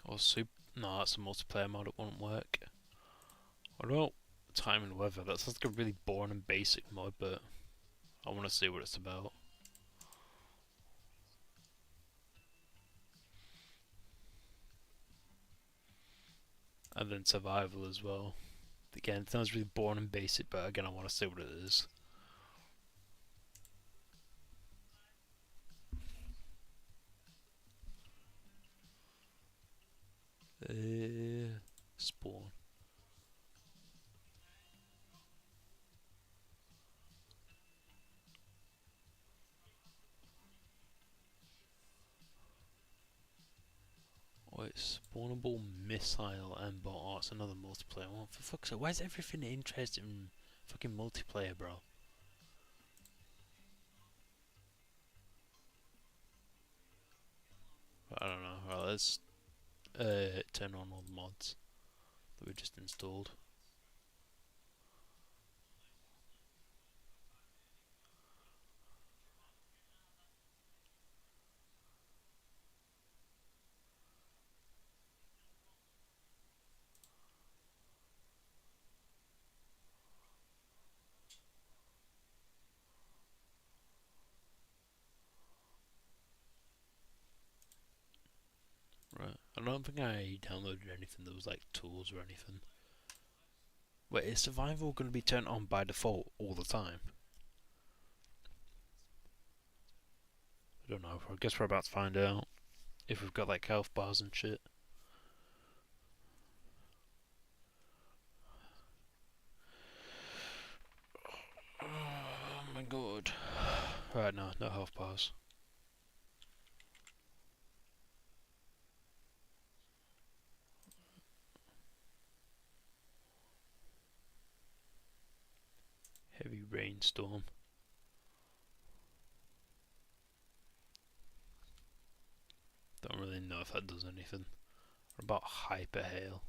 Oh, super. No, that's a multiplayer mod. It won't work. I don't know. Time and weather. That sounds like a really boring and basic mod, but I want to see what it's about. And then survival as well. Again, it sounds really boring and basic, but again, I want to see what it is. Spawn. Oh, it's spawnable missile and bot. Oh, it's another multiplayer one. For fuck's sake, why is everything interesting in fucking multiplayer, bro? I don't know. Right, let's turn on all the mods that we just installed. Right. I don't think I downloaded anything that was like tools or anything. Wait, is survival going to be turned on by default all the time? I don't know. I guess we're about to find out. If we've got like health bars and shit. Oh my god. Right, no health bars. Heavy rainstorm. Don't really know if that does anything. What about hyper hail?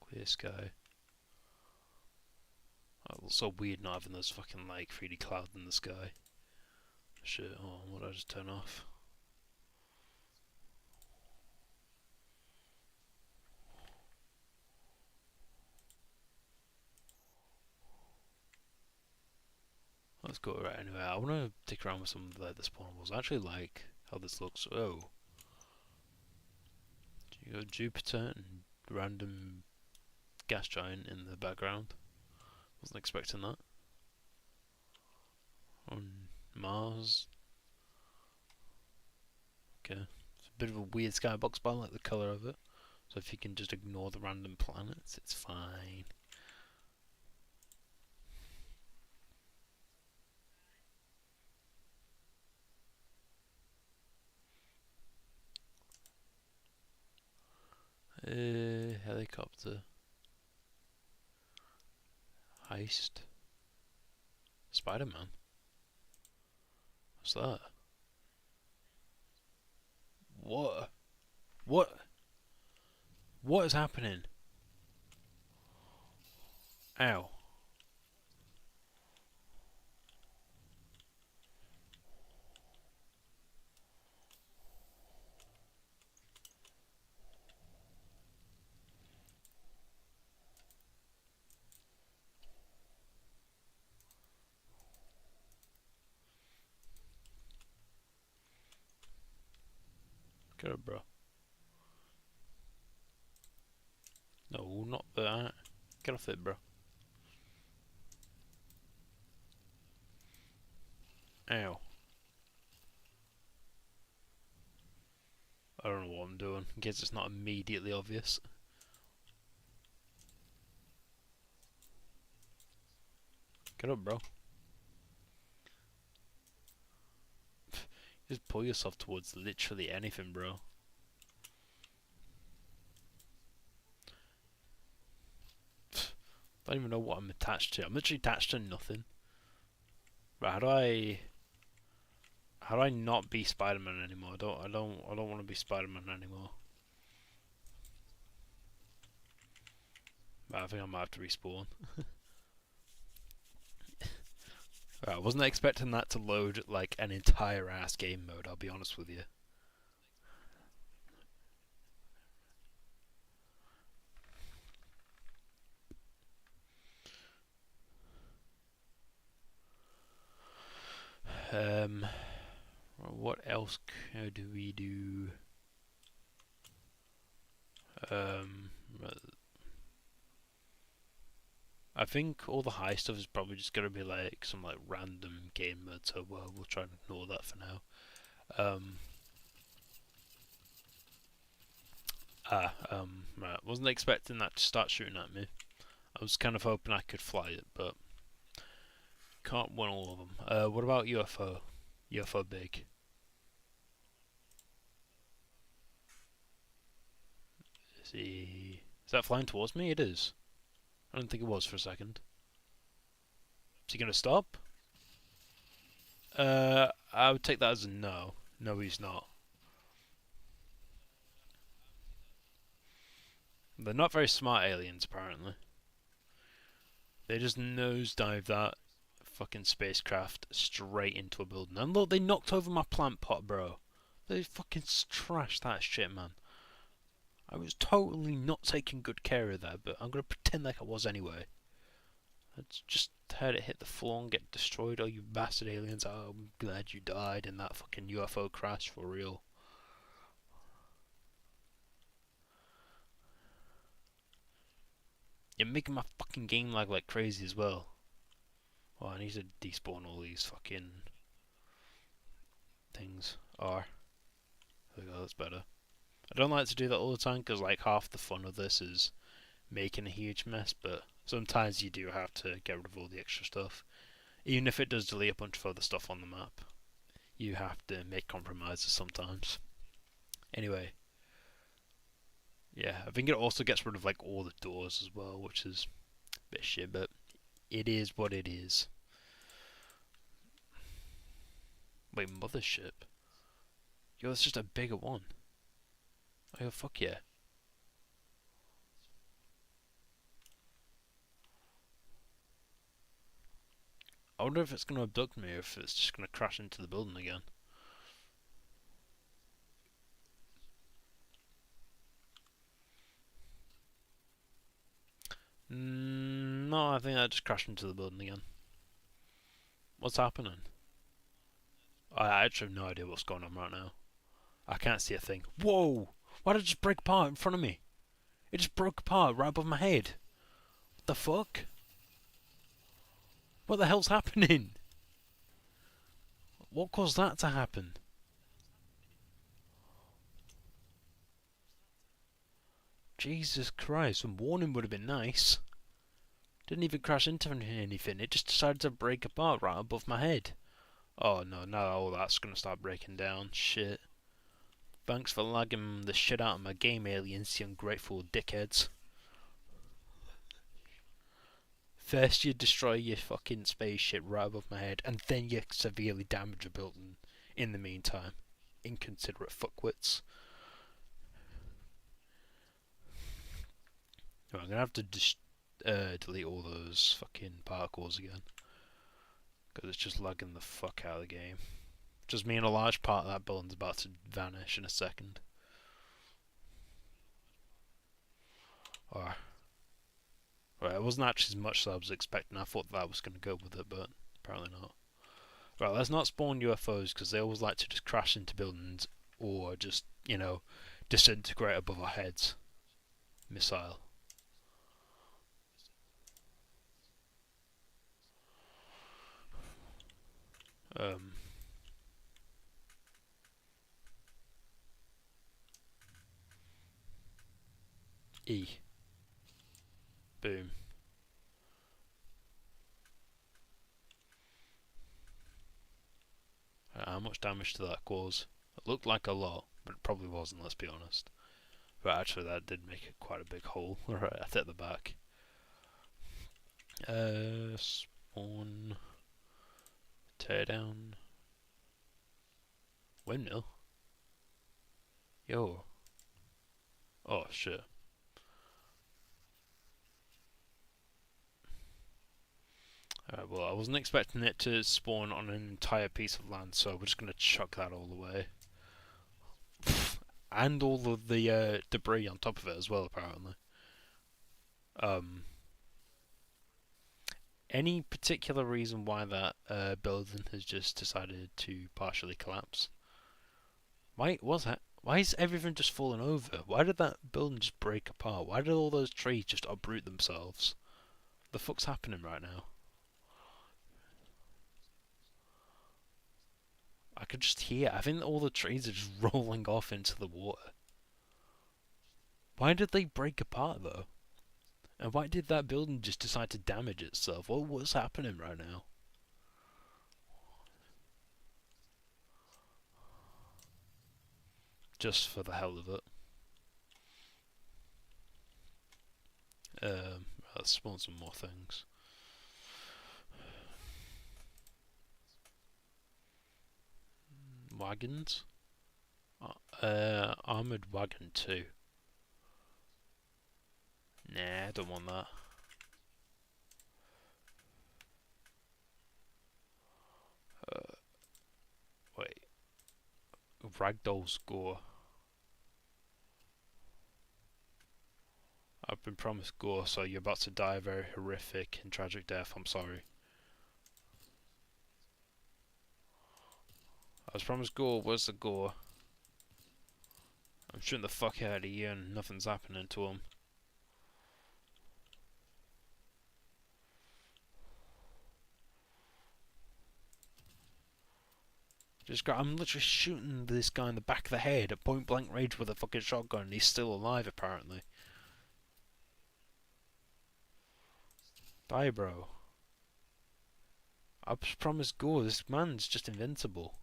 Clear sky. Oh, it looks so weird not having those fucking like 3D clouds in the sky. Shit, oh, what did I just turn off? Let's go right anyway. I want to dick around with some of the spawnables. I actually like how this looks. Oh, you got Jupiter and random gas giant in the background. Wasn't expecting that. On Mars. Okay. It's a bit of a weird skybox, but I like the colour of it. So if you can just ignore the random planets, it's fine. Helicopter. Heist. Spider-Man. What's that? What? What? What is happening? Ow. Get up, bro. No, not that. Get off it, bro. Ow. I don't know what I'm doing, in case it's not immediately obvious. Get up, bro. Just pull yourself towards literally anything, bro. Don't even know what I'm attached to. I'm literally attached to nothing. But how do I not be Spider-Man anymore? I don't want to be Spider-Man anymore. But I think I might have to respawn. I wasn't expecting that to load like an entire ass game mode, I'll be honest with you. What else could we do? I think all the high stuff is probably just gonna be like some like random game mode, so we'll try and ignore that for now. Right, wasn't expecting that to start shooting at me. I was kind of hoping I could fly it, but can't win all of them. What about UFO? UFO big. Is that flying towards me? It is. I don't think it was for a second. Is he gonna stop? I would take that as a no. No, he's not. They're not very smart aliens, apparently. They just nosedive that fucking spacecraft straight into a building. And look, they knocked over my plant pot, bro. They fucking trashed that shit, man. I was totally not taking good care of that, but I'm gonna pretend like I was anyway. I just heard it hit the floor and get destroyed. Oh, you bastard aliens. Oh, I'm glad you died in that fucking UFO crash for real. You're making my fucking game lag like crazy as well. Oh, I need to despawn all these fucking things. There we go, that's better. I don't like to do that all the time because like half the fun of this is making a huge mess, but sometimes you do have to get rid of all the extra stuff. Even if it does delete a bunch of other stuff on the map, you have to make compromises sometimes. Anyway, yeah, I think it also gets rid of like all the doors as well, which is a bit shit, but it is what it is. Wait, mothership? Yo, that's just a bigger one. Oh, fuck yeah. I wonder if it's going to abduct me or if it's just going to crash into the building again. No, I think I just crashed into the building again. What's happening? I actually have no idea what's going on right now. I can't see a thing. Whoa! Why did it just break apart in front of me? It just broke apart right above my head. What the fuck? What the hell's happening? What caused that to happen? Jesus Christ, some warning would have been nice. Didn't even crash into anything, it just decided to break apart right above my head. Oh no, now all that's gonna start breaking down. Shit. Thanks for lagging the shit out of my game, aliens, you ungrateful dickheads. First you destroy your fucking spaceship right above my head, and then you severely damage a building in the meantime. Inconsiderate fuckwits. Right, I'm gonna have to delete all those fucking particles again. Because it's just lagging the fuck out of the game. Just mean a large part of that building's about to vanish in a second. Or, right, it wasn't actually as much as I was expecting. I thought that was going to go with it, but apparently not. Right, let's not spawn UFOs because they always like to just crash into buildings or just, disintegrate above our heads. Missile. E. Boom. How much damage did that cause? It looked like a lot, but it probably wasn't, let's be honest. But actually that did make it quite a big hole right at the back. Spawn. Tear down. Windmill? Yo. Oh shit. Well, I wasn't expecting it to spawn on an entire piece of land, so we're just going to chuck that all away. And all of the debris on top of it as well, apparently. Any particular reason why that building has just decided to partially collapse? Why is everything just falling over? Why did that building just break apart? Why did all those trees just uproot themselves? The fuck's happening right now? I could just hear. I think all the trees are just rolling off into the water. Why did they break apart though? And why did that building just decide to damage itself? What's happening right now? Just for the hell of it. Let's spawn some more things. Wagons? Armoured wagon 2. Nah, I don't want that. Wait. Ragdoll score. I've been promised gore, so you're about to die a very horrific and tragic death. I'm sorry. I was promised gore. Where's the gore? I'm shooting the fuck out of you and nothing's happening to him. I'm literally shooting this guy in the back of the head at point blank range with a fucking shotgun and he's still alive apparently. Bye, bro. I was promised gore. This man's just invincible.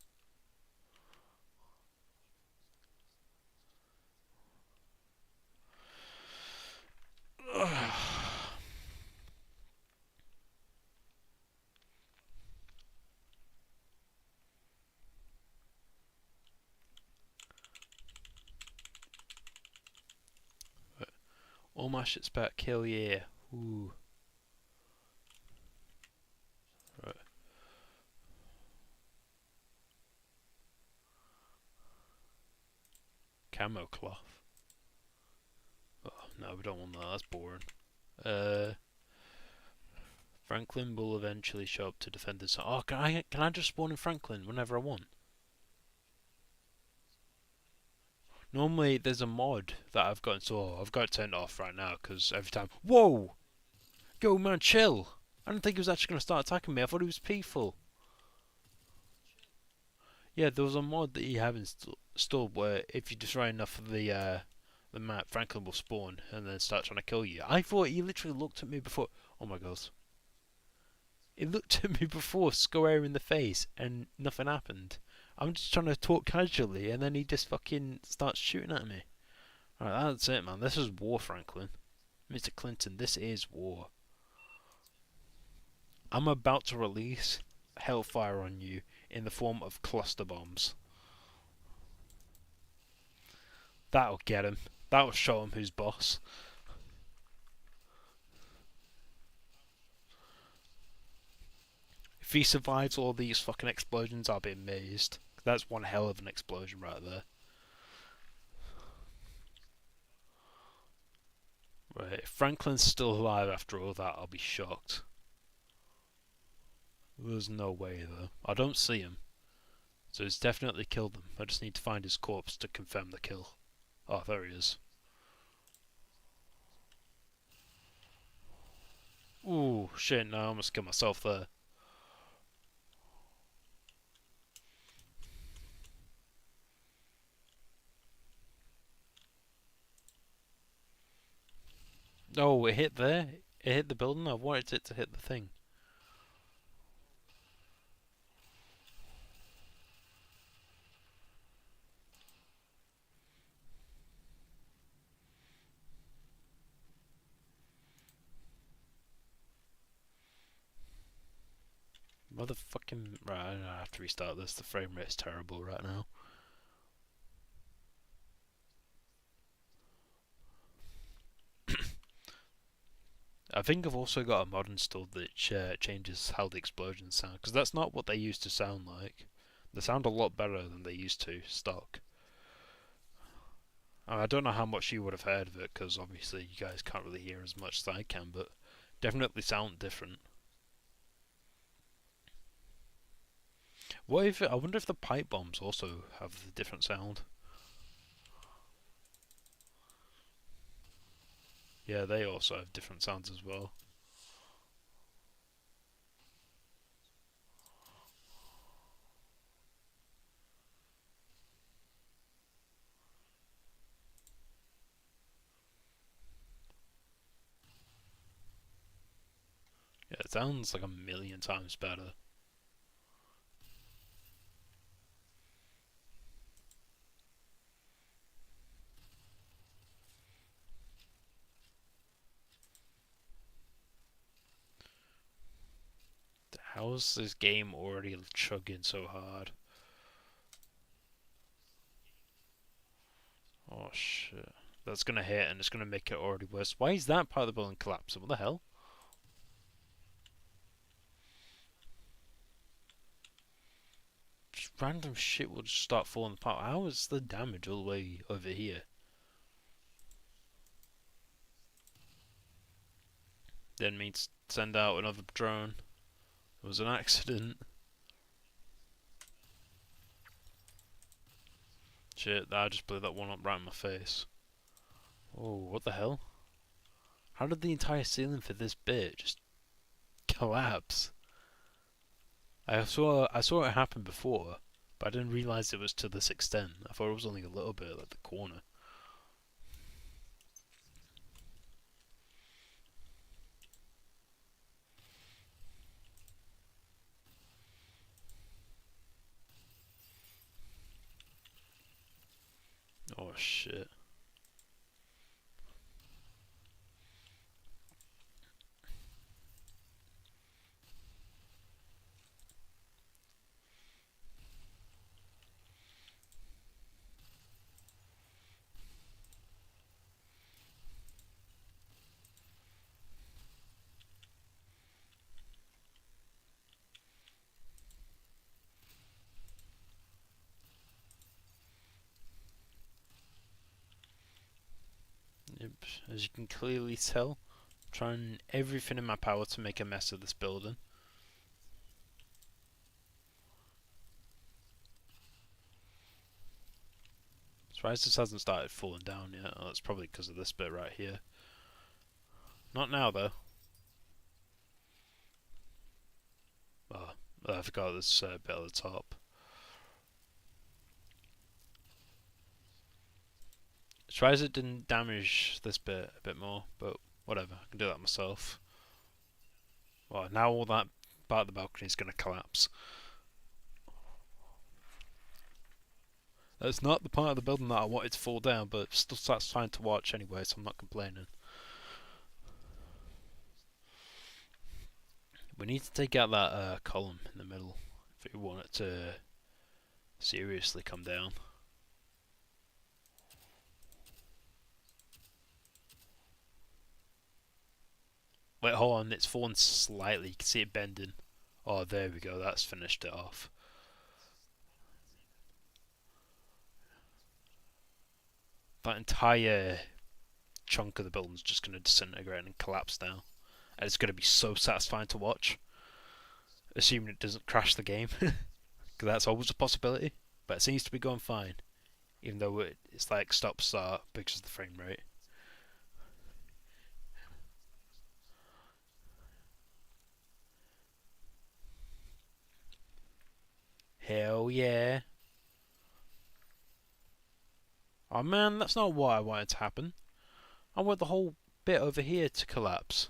All my shit's back. Kill yeah. Ooh. Right. Camo cloth. Oh, no, we don't want that. That's boring. Franklin will eventually show up to defend his. Oh, can I just spawn in Franklin whenever I want? Normally, there's a mod that I've got installed. I've got it turned off right now because every time. Whoa! Yo, man, chill! I didn't think he was actually going to start attacking me. I thought he was peaceful. Yeah, there was a mod that you have installed where if you destroy enough of the map, Franklin will spawn and then start trying to kill you. I thought he literally looked at me before. Oh my god. He looked at me before, square in the face, and nothing happened. I'm just trying to talk casually, and then he just fucking starts shooting at me. Alright, that's it, man. This is war, Franklin. Mr. Clinton, this is war. I'm about to release hellfire on you in the form of cluster bombs. That'll get him. That'll show him who's boss. If he survives all these fucking explosions, I'll be amazed. That's one hell of an explosion right there. Right, if Franklin's still alive after all that, I'll be shocked. There's no way, though. I don't see him. So he's definitely killed them. I just need to find his corpse to confirm the kill. Oh, there he is. Ooh, shit, no, I almost killed myself there. Oh, it hit there? It hit the building? I wanted it to hit the thing. Motherfucking... Right, I have to restart this. The frame rate's terrible right now. I think I've also got a mod installed that changes how the explosions sound, because that's not what they used to sound like. They sound a lot better than they used to, stock. I don't know how much you would have heard of it, because obviously you guys can't really hear as much as I can, but definitely sound different. What if I wonder if the pipe bombs also have a different sound? Yeah, they also have different sounds as well. Yeah, it sounds like a million times better. How's this game already chugging so hard? Oh shit. That's gonna hit and it's gonna make it already worse. Why is that part of the building collapsing? What the hell? Just random shit will just start falling apart. How is the damage all the way over here? Didn't mean to send out another drone. It was an accident. Shit, I just blew that one up right in my face. Oh, what the hell? How did the entire ceiling for this bit just collapse? I saw it happen before, but I didn't realise it was to this extent. I thought it was only a little bit like the corner. Oh shit. Yep, as you can clearly tell, I'm trying everything in my power to make a mess of this building. Surprised this hasn't started falling down yet. Oh, that's probably because of this bit right here. Not now though. Oh, I forgot this bit at the top. Surprised it didn't damage this bit a bit more, but whatever, I can do that myself. Well, now all that part of the balcony is going to collapse. That's not the part of the building that I wanted to fall down, but it's still satisfying to watch anyway, so I'm not complaining. We need to take out that column in the middle if we want it to seriously come down. Wait, hold on, it's fallen slightly. You can see it bending. Oh, there we go, that's finished it off. That entire chunk of the building's just going to disintegrate and collapse now. And it's going to be so satisfying to watch. Assuming it doesn't crash the game. Because that's always a possibility. But it seems to be going fine. Even though it's like stop start because of the frame rate. Hell yeah. Oh man, that's not what I wanted to happen. I want the whole bit over here to collapse.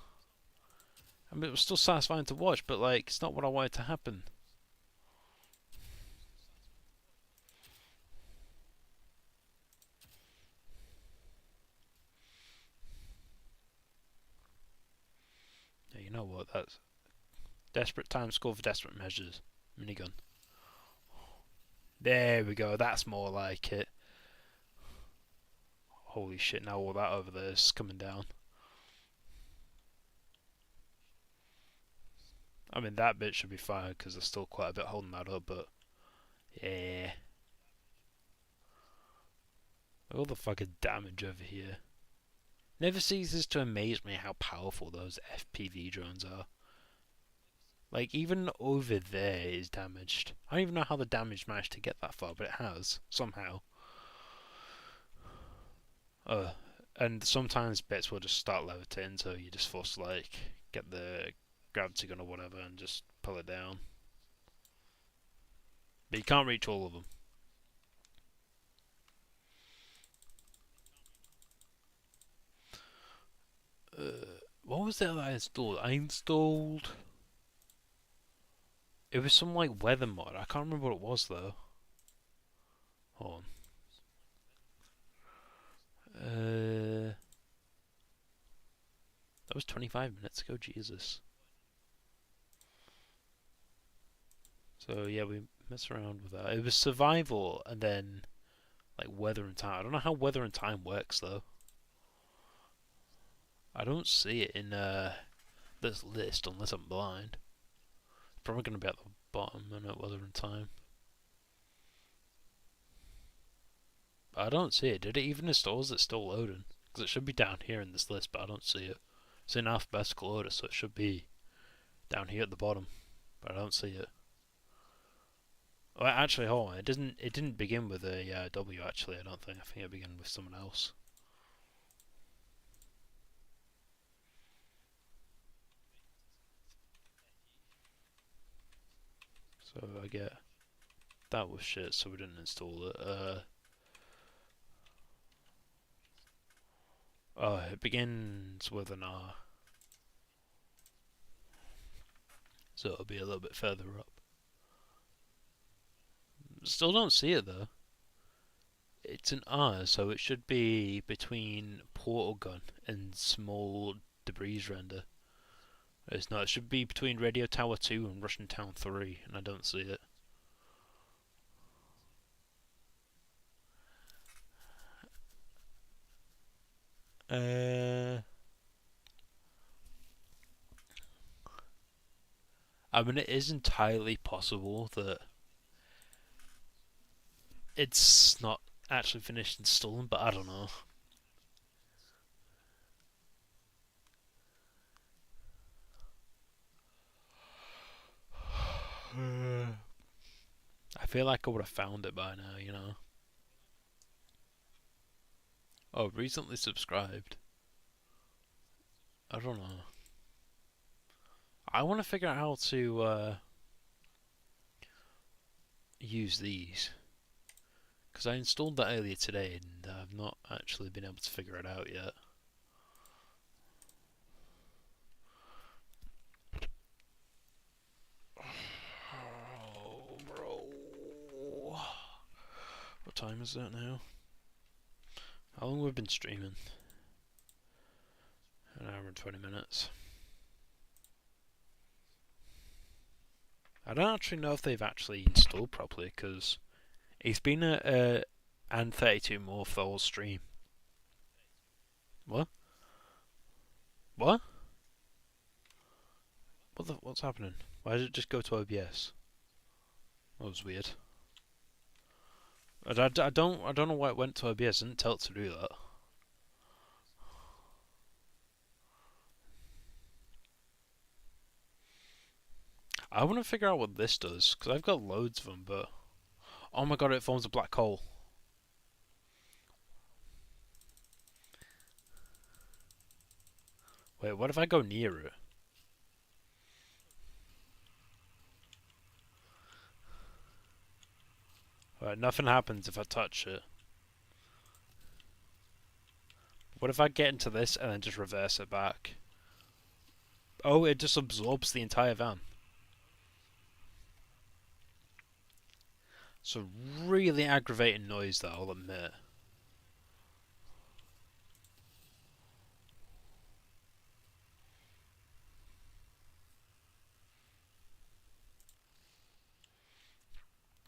I mean, it was still satisfying to watch, but like, it's not what I wanted to happen. Yeah, you know what? That's desperate times call for desperate measures. Minigun. There we go. That's more like it. Holy shit! Now all that over there is coming down. I mean, that bit should be fine because there's still quite a bit holding that up, but yeah. All the fucking damage over here. Never ceases to amaze me how powerful those FPV drones are. Like, even over there is damaged. I don't even know how the damage managed to get that far, but it has, somehow. And sometimes bits will just start levitating, so you just force to, like, get the gravity gun or whatever and just pull it down. But you can't reach all of them. What was it that I installed? I installed... It was some, like, weather mod. I can't remember what it was, though. Hold on. That was 25 minutes ago, Jesus. So, yeah, we mess around with that. It was survival and then, like, weather and time. I don't know how weather and time works, though. I don't see it in this list unless I'm blind. It's probably going to be at the bottom, and it weather and time. But I don't see it. Did it even install? Is it still loading? Because it should be down here in this list, but I don't see it. It's in alphabetical order, so it should be down here at the bottom, but I don't see it. Oh, actually, hold on. It didn't. It didn't begin with a W. Actually, I don't think. I think it began with someone else. So I get that was shit. So we didn't install it. Oh, it begins with an R. So it'll be a little bit further up. Still don't see it though. It's an R, so it should be between portal gun and small debris render. It's not. It should be between Radio Tower 2 and Russian Town 3, and I don't see it. I mean, it is entirely possible that it's not actually finished installing, but I don't know. I feel like I would have found it by now, you know. Oh, recently subscribed. I don't know. I want to figure out how to use these. Because I installed that earlier today and I've not actually been able to figure it out yet. Oh, bro. What time is it now? How long have we been streaming? An hour and 20 minutes. I don't actually know if they've actually installed properly, because it's been and 32 more for the whole stream. What? What? What's happening? Why did it just go to OBS? That was weird. I don't know why it went to OBS. I didn't tell it to do that. I want to figure out what this does, because I've got loads of them, but... Oh my god, it forms a black hole. Wait, what if I go near it? Alright, nothing happens if I touch it. What if I get into this and then just reverse it back? Oh, it just absorbs the entire van. It's a really aggravating noise, that I'll admit.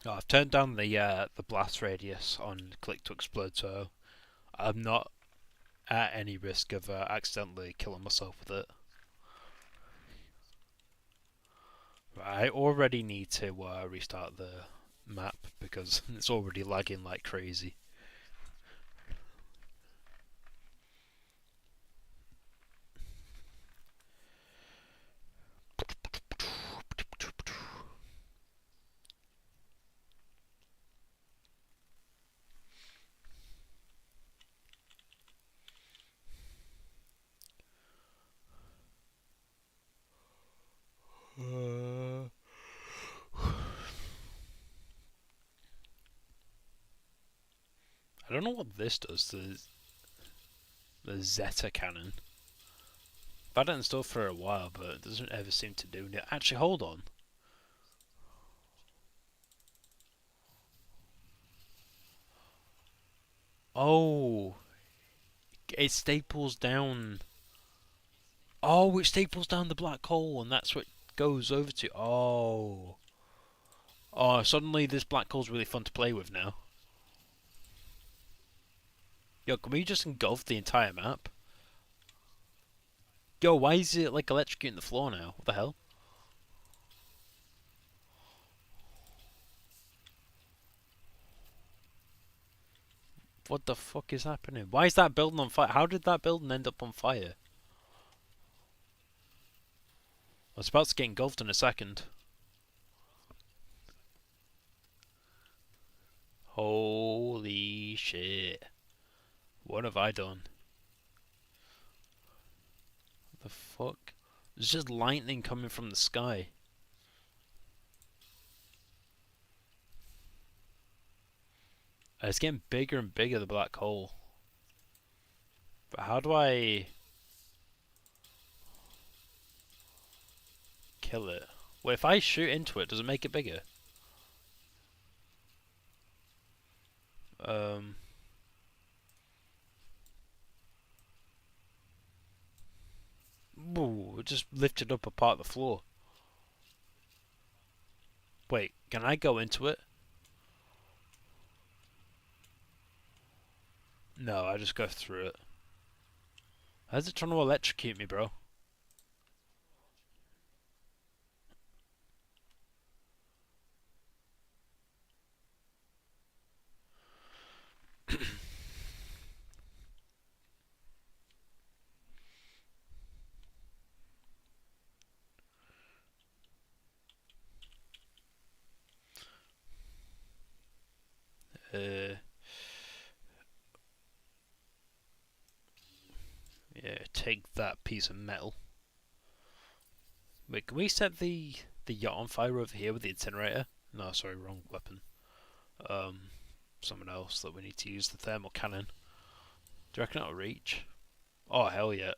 Oh, I've turned down the blast radius on click to explode, so I'm not at any risk of accidentally killing myself with it. I already need to restart the map because it's already lagging like crazy. I don't know what this does to the Zeta cannon. I've had it installed for a while, but it doesn't ever seem to do it. Actually, hold on. Oh, it staples down. Oh, it staples down the black hole, and that's what it goes over to. Oh. Oh, suddenly this black hole's really fun to play with now. Yo, can we just engulf the entire map? Yo, why is it like electrocuting the floor now? What the hell? What the fuck is happening? Why is that building on fire? How did that building end up on fire? I was about to get engulfed in a second. Holy shit. What have I done? What the fuck? There's just lightning coming from the sky. It's getting bigger and bigger, the black hole. But how do I kill it? Well, if I shoot into it, does it make it bigger? Ooh, it just lifted up a part of the floor. Wait, can I go into it? No, I just go through it. How's it trying to electrocute me, bro? Yeah, take that piece of metal. Wait, can we set the yacht on fire over here with the incinerator? No, sorry, wrong weapon. Someone else that we need to use, the thermal cannon. Do you reckon it'll reach? Oh, hell yeah.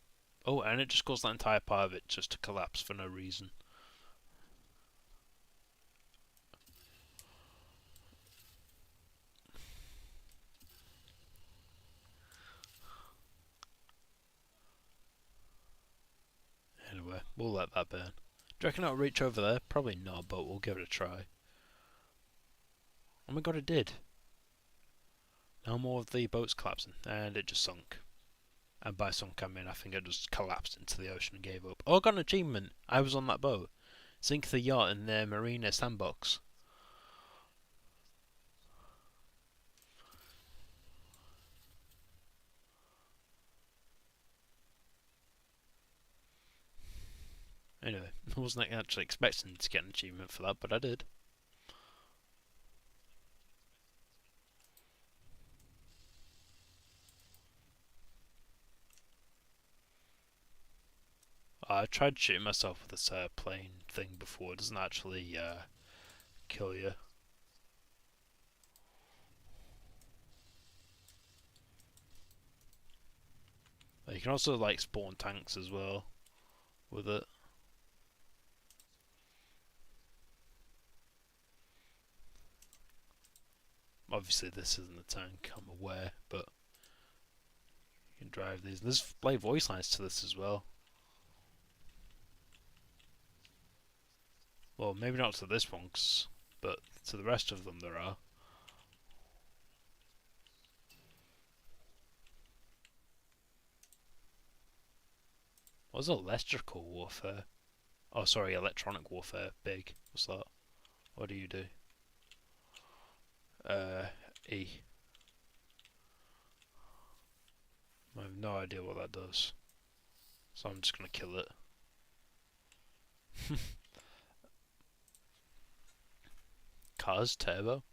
Oh, and it just caused that entire part of it just to collapse for no reason. We'll let that burn. Do you reckon it'll reach over there? Probably not, but we'll give it a try. Oh my god, it did. No more of the boats collapsing, and it just sunk. And by sunk I mean I think it just collapsed into the ocean and gave up. Oh, I got an achievement. I was on that boat. Sink the yacht in the marina sandbox. Anyway, I wasn't actually expecting to get an achievement for that, but I did. I tried shooting myself with this plane thing before. It doesn't actually kill you. You can also like spawn tanks as well with it. Obviously this isn't a tank, I'm aware, but you can drive these. There's like voice lines to this as well. Well, maybe not to this one, but to the rest of them there are. What's electrical warfare? Oh, sorry, electronic warfare. Big. What's that? What do you do? E. I have no idea what that does. So I'm just gonna kill it. Cars turbo.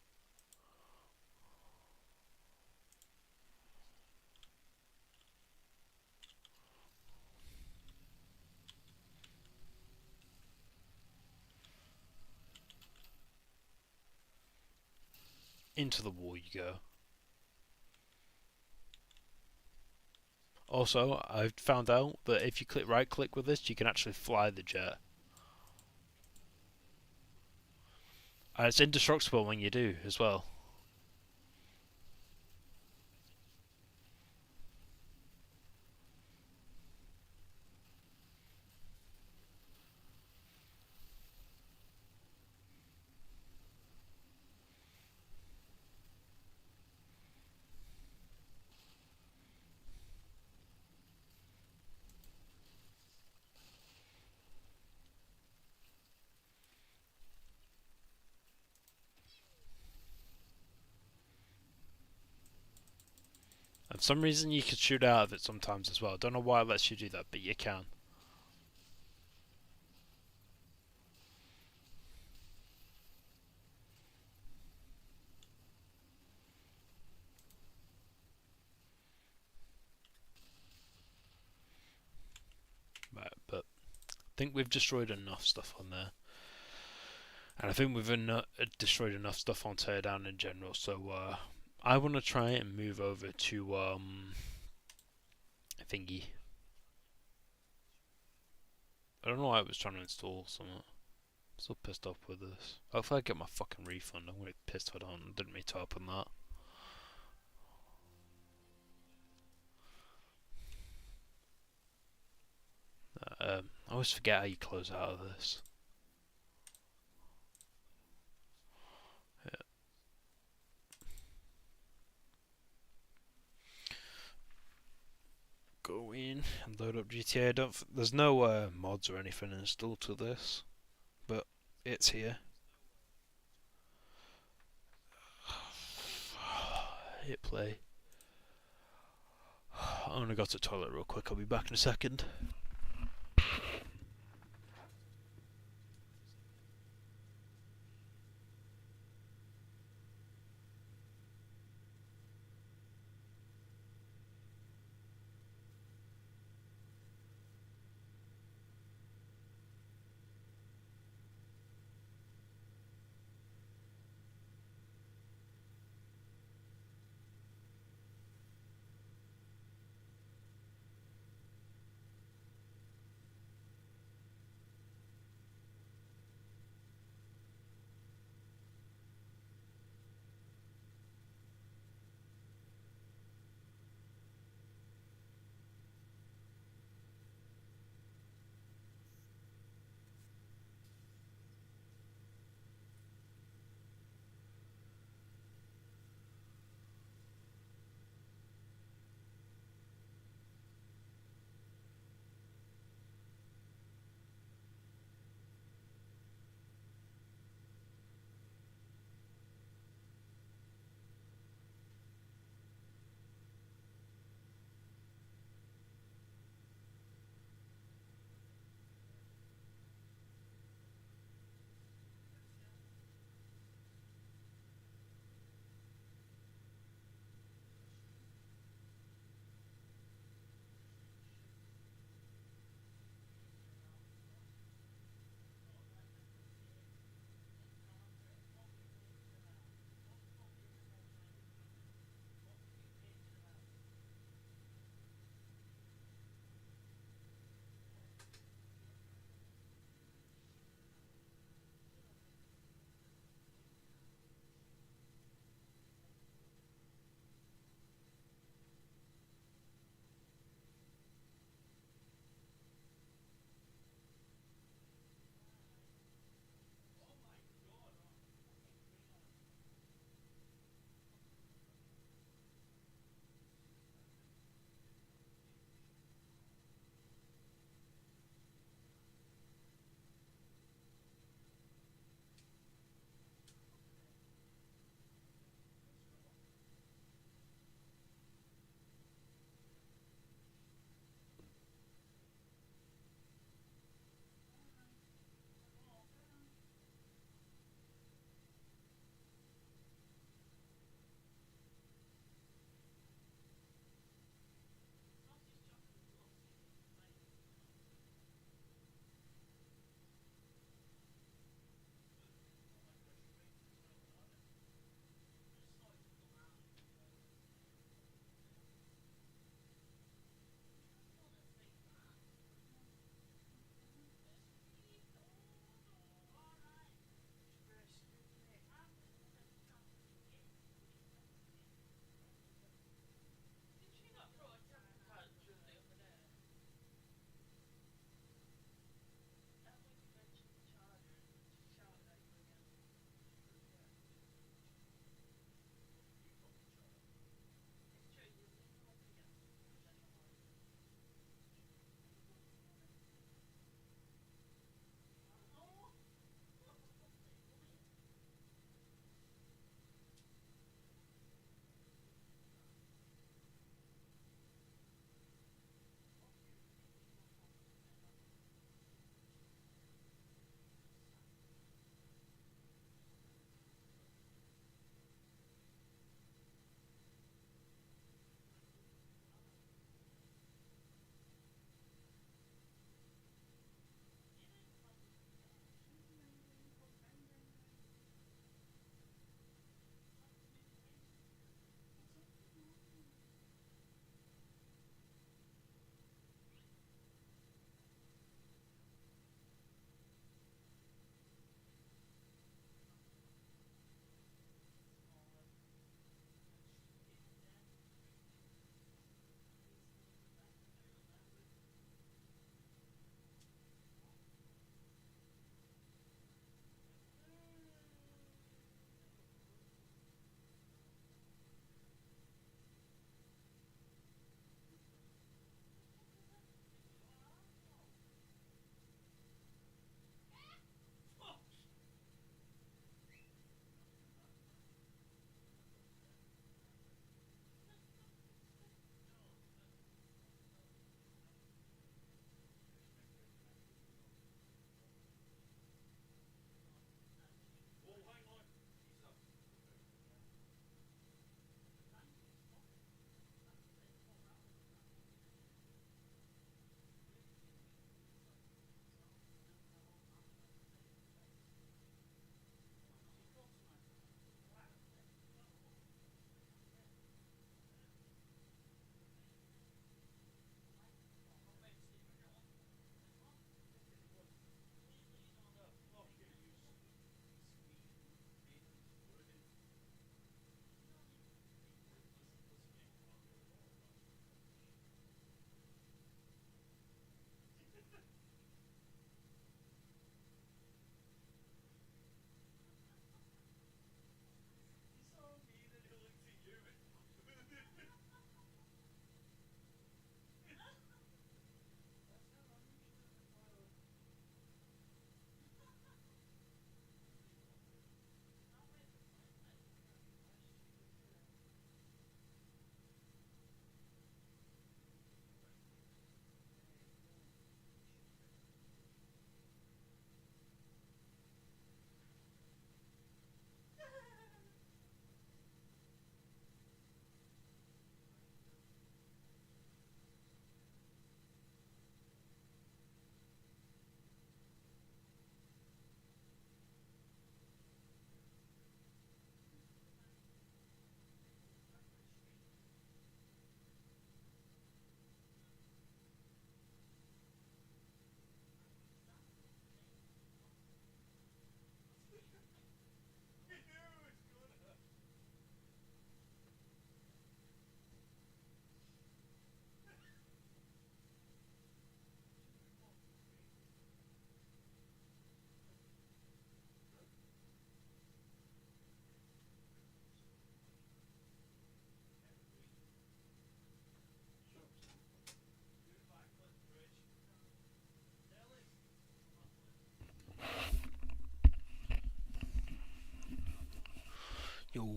Into the wall you go. Also, I've found out that if you right click with this, you can actually fly the jet. And it's indestructible when you do as well. And for some reason you can shoot out of it sometimes as well. Don't know why it lets you do that, but you can. Right, but I think we've destroyed enough stuff on there. And I think we've destroyed enough stuff on Teardown in general, so I want to try and move over to thingy. I don't know why I was trying to install something. I'm so pissed off with this. Hopefully I get my fucking refund. I'm gonna be pissed if I don't. Didn't mean to open that. I always forget how you close out of this. Yeah. Go in and load up GTA. There's no mods or anything installed to this, but it's here. Hit play. I'm gonna go to the toilet real quick. I'll be back in a second.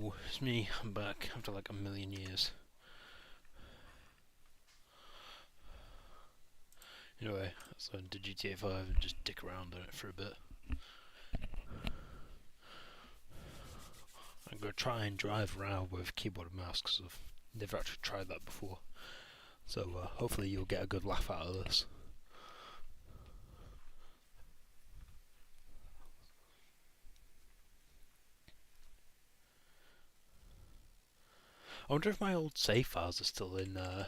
Yo, it's me. I'm back after like a million years. Anyway, so into GTA 5 and just dick around on it for a bit. I'm gonna try and drive around with keyboard and mouse because I've never actually tried that before. So hopefully you'll get a good laugh out of this. I wonder if my old save files are still in the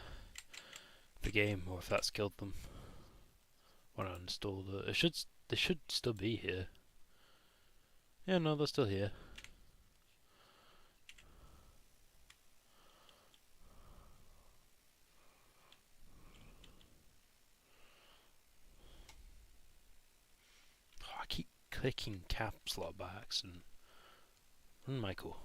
game or if that's killed them when I installed it. They should still be here. Yeah, no, they're still here. Oh, I keep clicking caps lock by accident. Michael.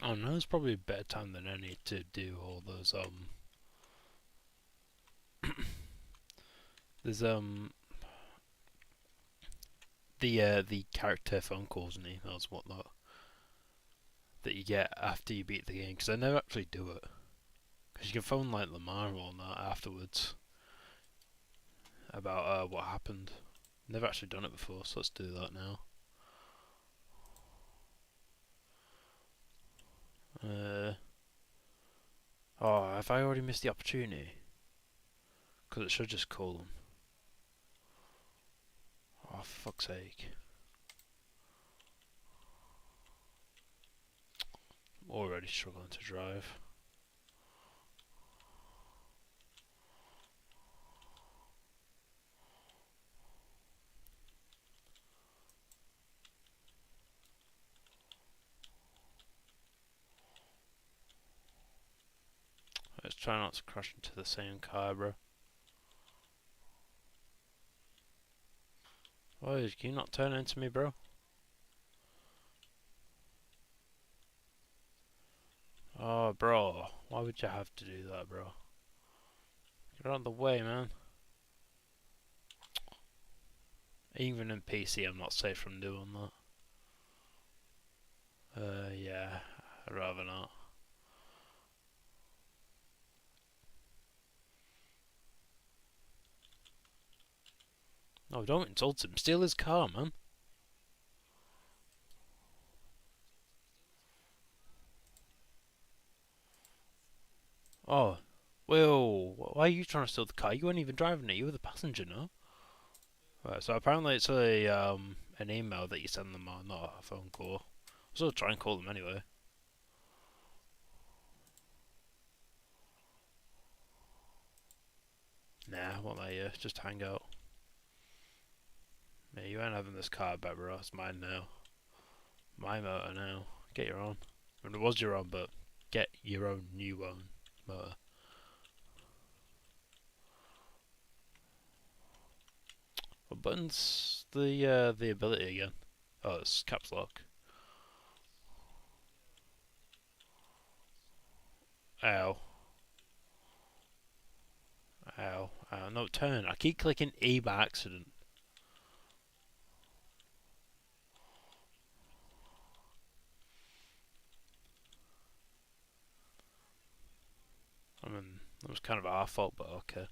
Oh no, it's probably a better time than any to do all those there's the character phone calls and emails and whatnot that you get after you beat the game, because I never actually do it. Because you can phone like Lamar and whatnot afterwards about what happened. Never actually done it before, so let's do that now. Oh, have I already missed the opportunity? Because it should just call them. Oh, for fuck's sake. Already struggling to drive. Let's try not to crash into the same car, bro. Oh, can you not turn into me, bro? Oh, bro. Why would you have to do that, bro? Get out of the way, man. Even in PC, I'm not safe from doing that. Yeah. I'd rather not. No, don't insult him. Steal his car, man. Oh. Whoa. Why are you trying to steal the car? You weren't even driving it. You were the passenger, no? Right, so apparently it's a an email that you send them on, not a phone call. I'll still try and call them anyway. Nah, won't let you. Just hang out. Yeah, you ain't having this car back, bro. It's mine now. My motor now. Get your own. I mean, it was your own, but get your own new motor. What button's the ability again? Oh, it's caps lock. Ow. Ow. Ow. No, turn. I keep clicking E by accident. I mean, it was kind of our fault, but okay.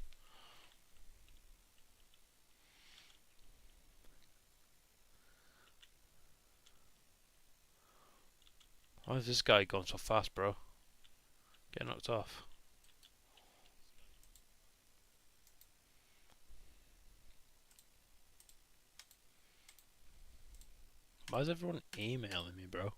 Why is this guy going so fast, bro? Get knocked off. Why is everyone emailing me, bro?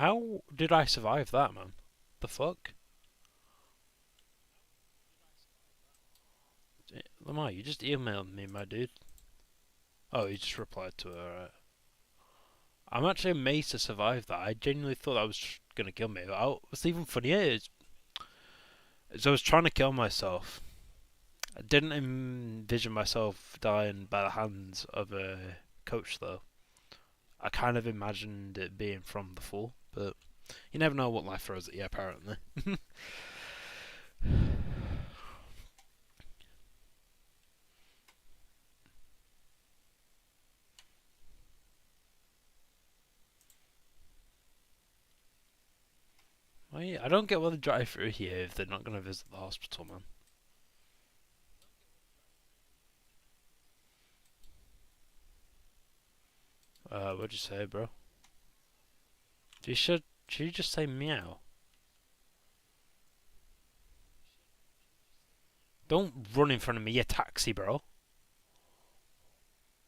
How did I survive that, man? The fuck? Lamar, you just emailed me, my dude. Oh, you just replied to her, right. I'm actually amazed to survive that. I genuinely thought that was gonna kill me. What's even funnier is I was trying to kill myself. I didn't envision myself dying by the hands of a coach, though. I kind of imagined it being from the fall, but you never know what life throws at you, apparently. I don't get why they drive through here if they're not going to visit the hospital, man. What'd you say, bro? Should you just say meow? Don't run in front of me, you taxi, bro.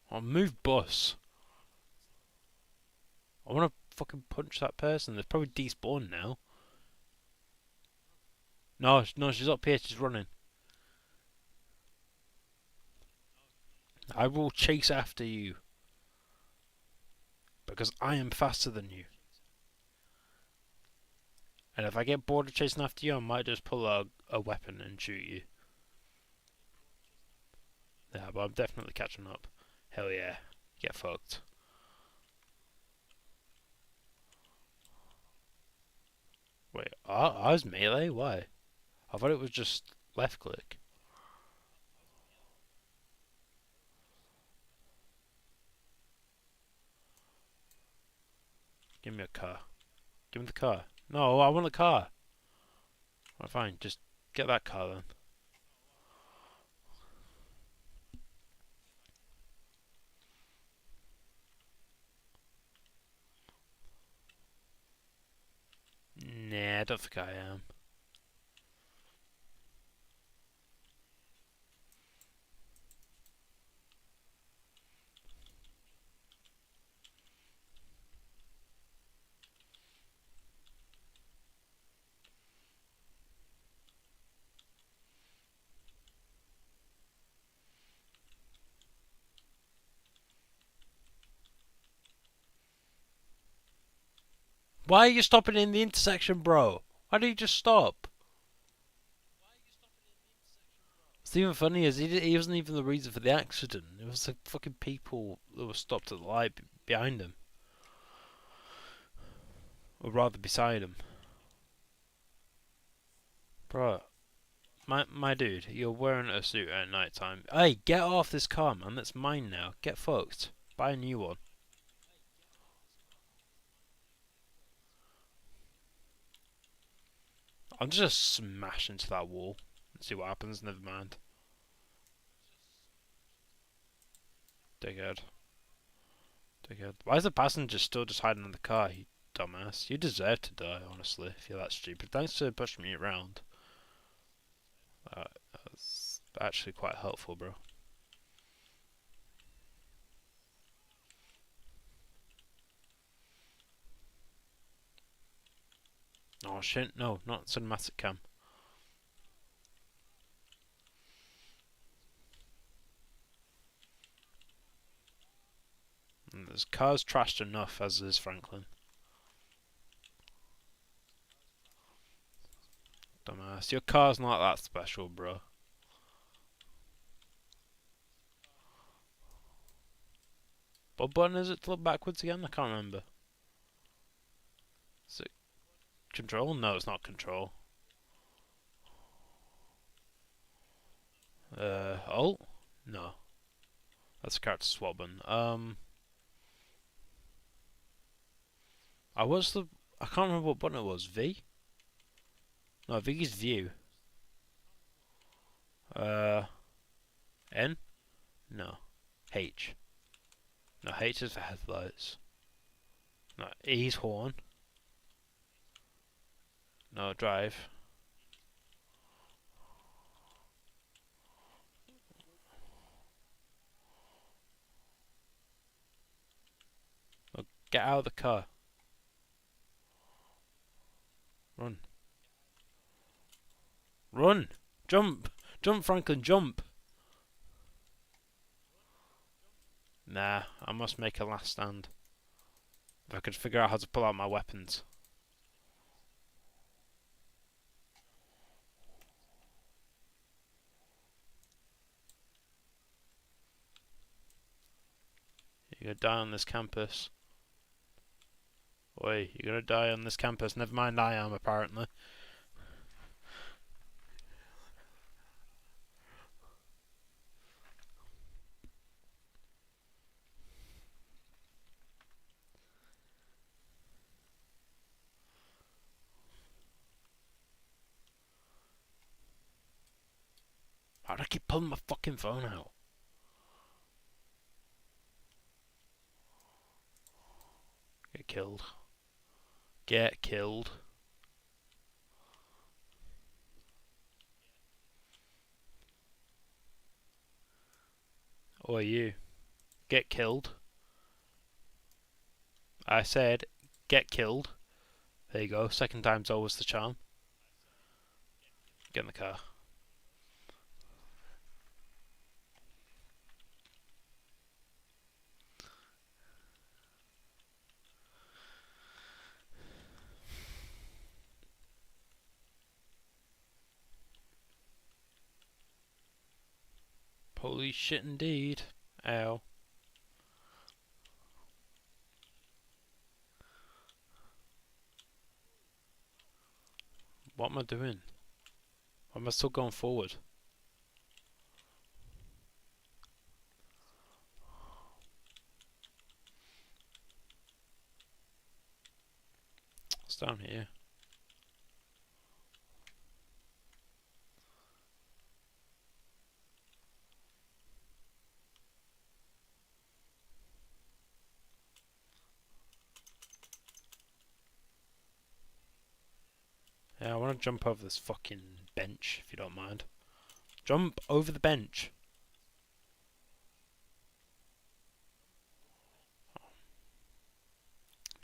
I'll move bus. I want to fucking punch that person. They're probably despawned now. No, no, she's up here. She's running. I will chase after you because I am faster than you. And if I get bored of chasing after you, I might just pull out a weapon and shoot you. Yeah, but I'm definitely catching up. Hell yeah. Get fucked. Wait, I was melee? Why? I thought it was just left click. Give me a car. Give me the car. No, I want the car. Alright, fine. Just get that car then. Nah, I don't think I am. Why are you stopping in the intersection, bro? Why do you just stop? What's even funny is he wasn't even the reason for the accident. It was the fucking people that were stopped at the light behind him. Or rather beside him. Bro, my dude, you're wearing a suit at night time. Hey, get off this car, man. That's mine now. Get fucked. Buy a new one. I'm just smash into that wall and see what happens. Never mind. Dickhead. Dickhead. Why is the passenger still just hiding in the car, you dumbass? You deserve to die, honestly, if you're that stupid. Thanks for pushing me around. That's actually quite helpful, bro. Oh shit, no, not cinematic cam. This car's trashed enough as is Franklin. Dumbass. Your car's not that special, bro. What button is it to look backwards again? I can't remember. Is it control? No, it's not control. Alt? No. That's a character swap button. I can't remember what button it was. V? No, V is view. N? No. H. No, H is for headlights. No, E's horn. No, drive. No, get out of the car. Run. Run! Jump! Jump, Franklin, jump! Nah, I must make a last stand. If I could figure out how to pull out my weapons. You're gonna die on this campus. Oi, you're gonna die on this campus. Never mind, I am, apparently. Why do I keep pulling my fucking phone out? Get killed. Get killed. Oi, you. Get killed. I said, get killed. There you go. Second time's always the charm. Get in the car. Holy shit indeed. Ow. What am I doing? Why am I still going forward? It's down here. Yeah, I want to jump over this fucking bench, if you don't mind. Jump over the bench.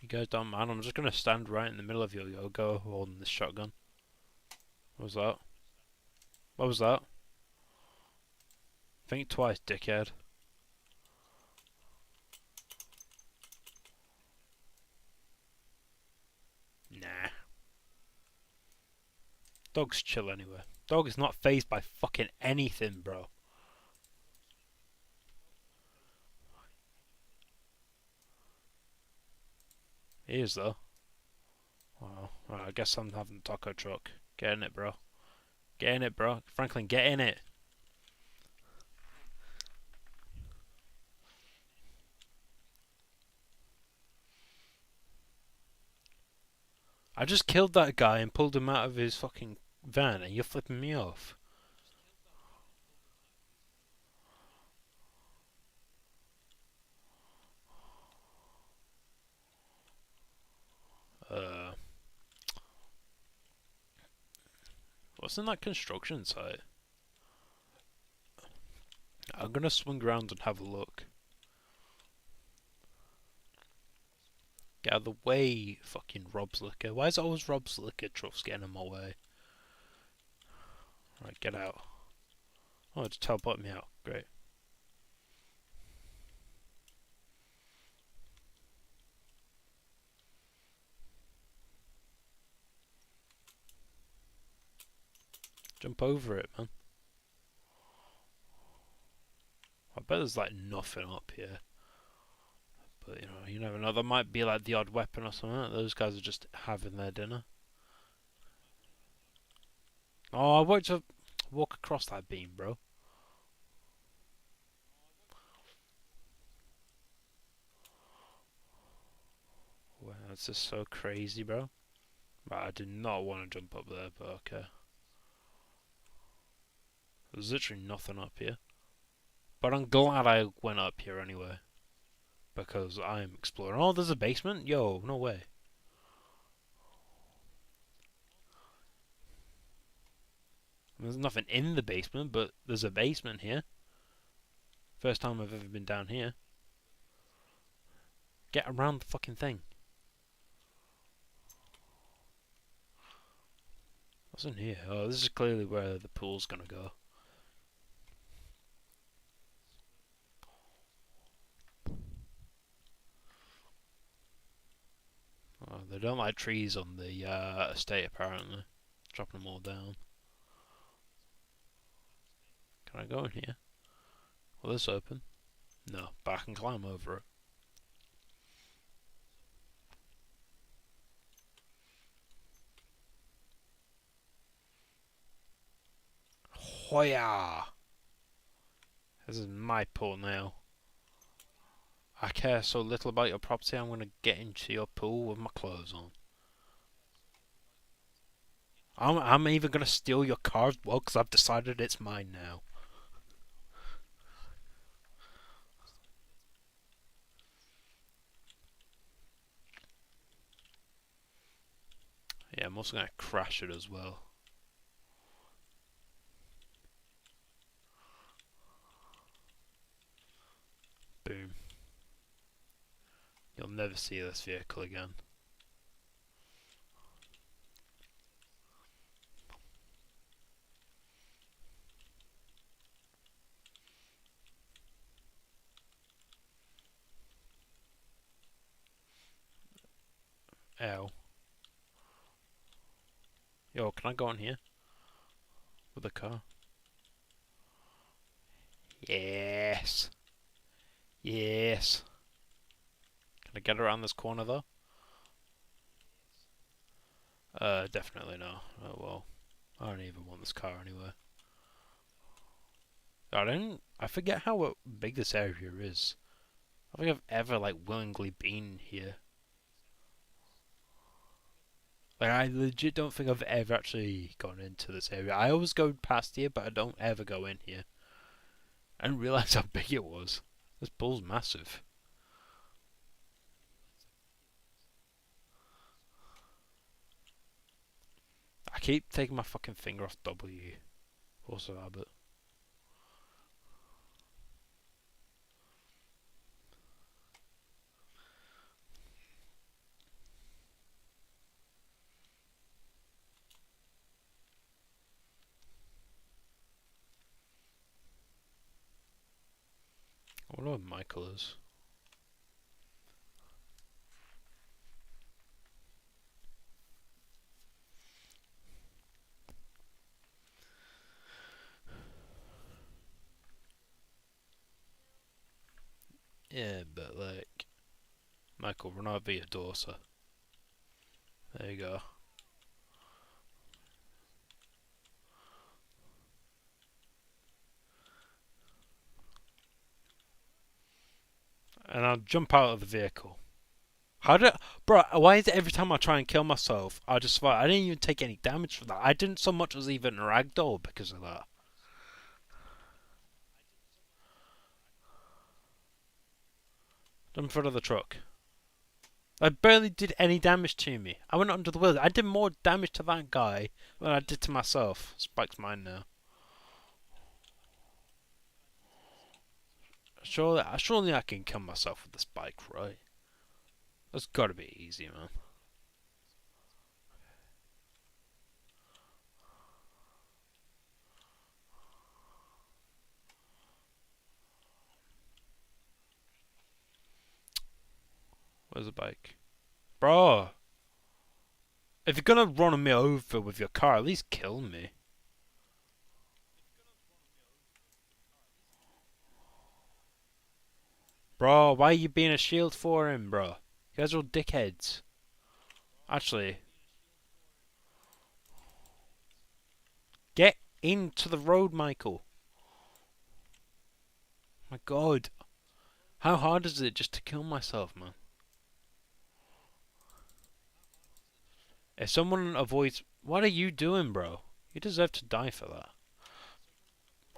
You guys don't mind. I'm just going to stand right in the middle of your go holding this shotgun. What was that? What was that? Think twice, dickhead. Nah. Dog's chill anyway. Dog is not phased by fucking anything, bro. He is though. Wow. Right, I guess I'm having the taco truck. Get in it, bro. Get in it, bro. Franklin, get in it. I just killed that guy and pulled him out of his fucking van, and you're flipping me off. Uh, what's in that construction site? I'm gonna swing around and have a look. Get out of the way, fucking Rob's Liquor. Why is it always Rob's Liquor trucks getting in my way? Right, get out. Oh, it's teleporting me out. Great. Jump over it, man. I bet there's like nothing up here. But you never know. There might be like the odd weapon or something. Those guys are just having their dinner. Oh, I want to walk across that beam, bro. Wow, that's just so crazy, bro. Right, I did not want to jump up there, but okay. There's literally nothing up here. But I'm glad I went up here anyway. Because I'm exploring. Oh, there's a basement? Yo, no way. There's nothing in the basement, but there's a basement here. First time I've ever been down here. Get around the fucking thing. What's in here? Oh, this is clearly where the pool's gonna go. Oh, they don't like trees on the estate apparently. Dropping them all down. Can I go in here? Will this open? No, but I can climb over it. Hoya! This is my pool now. I care so little about your property, I'm gonna get into your pool with my clothes on. I'm even gonna steal your car as well, because I've decided it's mine now. Yeah, I'm also gonna crash it as well. Boom. You'll never see this vehicle again. Ow. Yo, can I go in here? With the car? Yes. Yes. Can I get around this corner though? Definitely no. Oh well. I don't even want this car anyway. I forget how big this area is. I don't think I've ever like willingly been here. Like I legit don't think I've ever actually gone into this area. I always go past here, but I don't ever go in here. I didn't realise how big it was. This pool's massive. I keep taking my fucking finger off W. Also habit. I wonder what Michael is. Yeah, but like, Michael, run over your daughter. There you go. And I'll jump out of the vehicle. How did, bro? Why is it every time I try and kill myself, I just survive? I didn't even take any damage for that. I didn't so much as even ragdoll because of that. Jump in front of the truck. I barely did any damage to me. I went under the wheel. I did more damage to that guy than I did to myself. Spike's mine now. Surely I can kill myself with this bike, right? That's gotta be easy, man. Where's the bike? Bro! If you're gonna run me over with your car, at least kill me. Bro, why are you being a shield for him, bro? You guys are all dickheads. Actually, get into the road, Michael. My god. How hard is it just to kill myself, man? If someone avoids... What are you doing, bro? You deserve to die for that.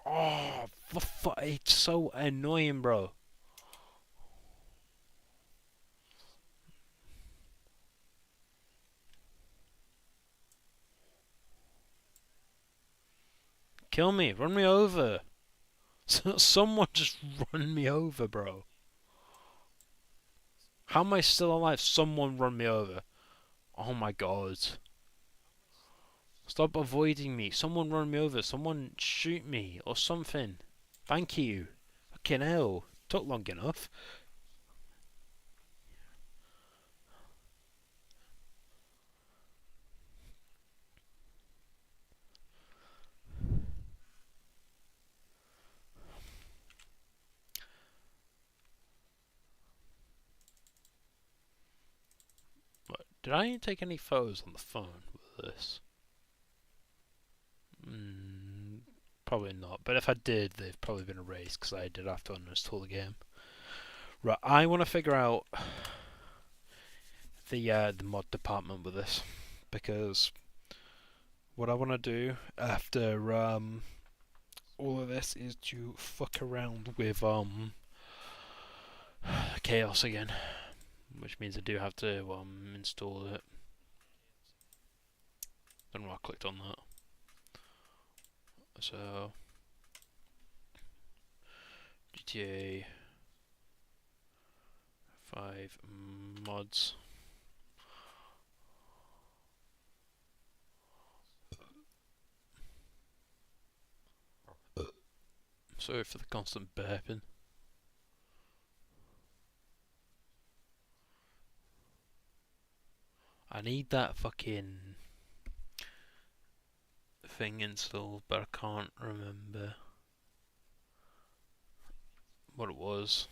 Oh, it's so annoying, bro. Kill me. Run me over. Someone just run me over, bro. How am I still alive? Someone run me over. Oh my god. Stop avoiding me. Someone run me over. Someone shoot me or something. Thank you. Fucking hell. Took long enough. What? Did I take any photos on the phone with this? Probably not. But if I did, they've probably been erased because I did have to uninstall the game. Right, I want to figure out the mod department with this because what I want to do after all of this is to fuck around with chaos again, which means I do have to install it. Don't know why I clicked on that. So GTA 5 mods. Sorry for the constant burping. I need that fucking thing installed, but I can't remember what it was.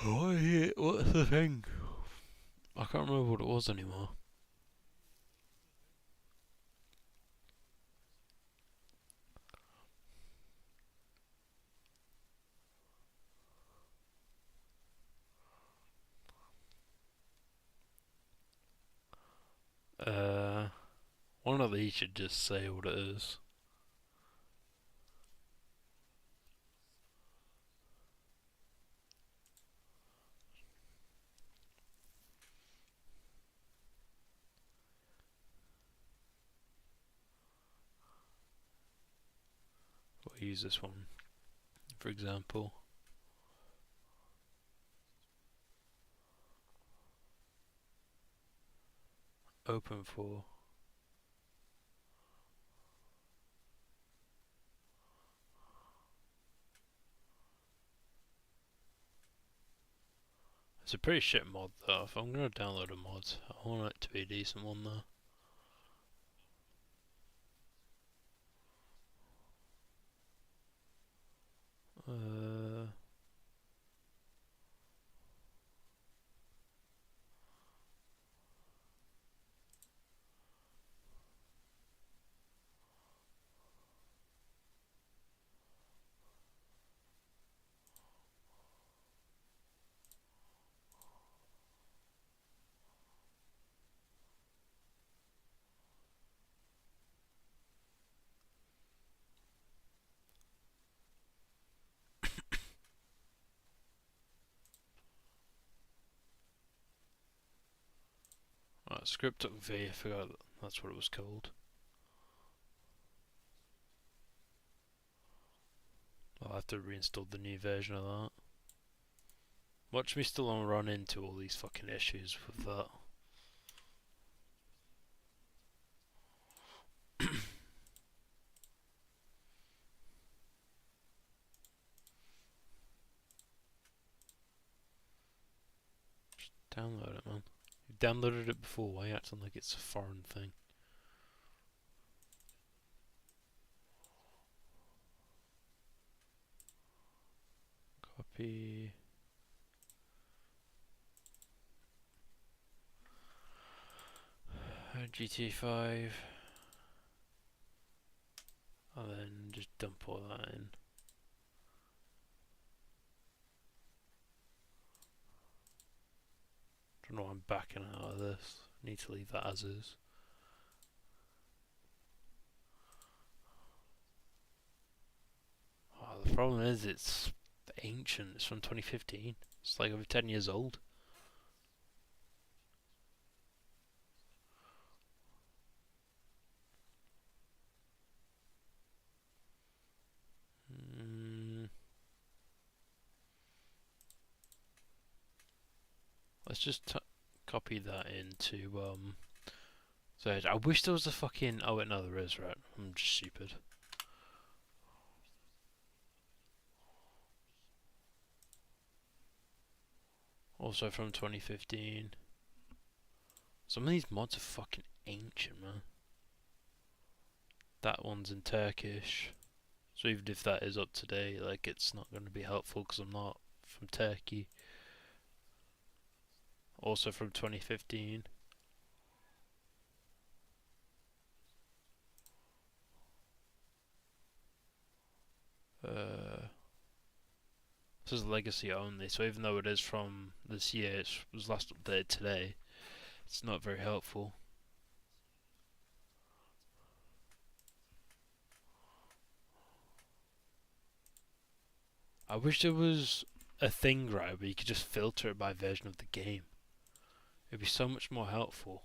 What's the thing? I can't remember what it was anymore. One of these should just say what it is. We'll use this one, for example. Open for. It's a pretty shit mod though. If I'm gonna download a mod, I want it to be a decent one though. Uh, right, script V, I forgot that's what it was called. I'll have to reinstall the new version of that. Watch me still run into all these fucking issues with that. Just download it, man. You've downloaded it before, why are you acting like it's a foreign thing? Copy. GTA 5. And then just dump all that in. Don't know why I'm backing out of this. Need to leave that as is. Oh, the problem is it's ancient. It's from 2015. It's like over 10 years old. let's just copy that into So I wish there was a fucking. Oh wait, no, there is. Right, I'm just stupid. Also from 2015. Some of these mods are fucking ancient, man. That one's in Turkish. So even if that is up to date, like it's not going to be helpful because I'm not from Turkey. Also from 2015. This is legacy only, so even though it is from this year, it was last updated today. It's not very helpful. I wish there was a thing, right, where you could just filter it by version of the game. It'd be so much more helpful.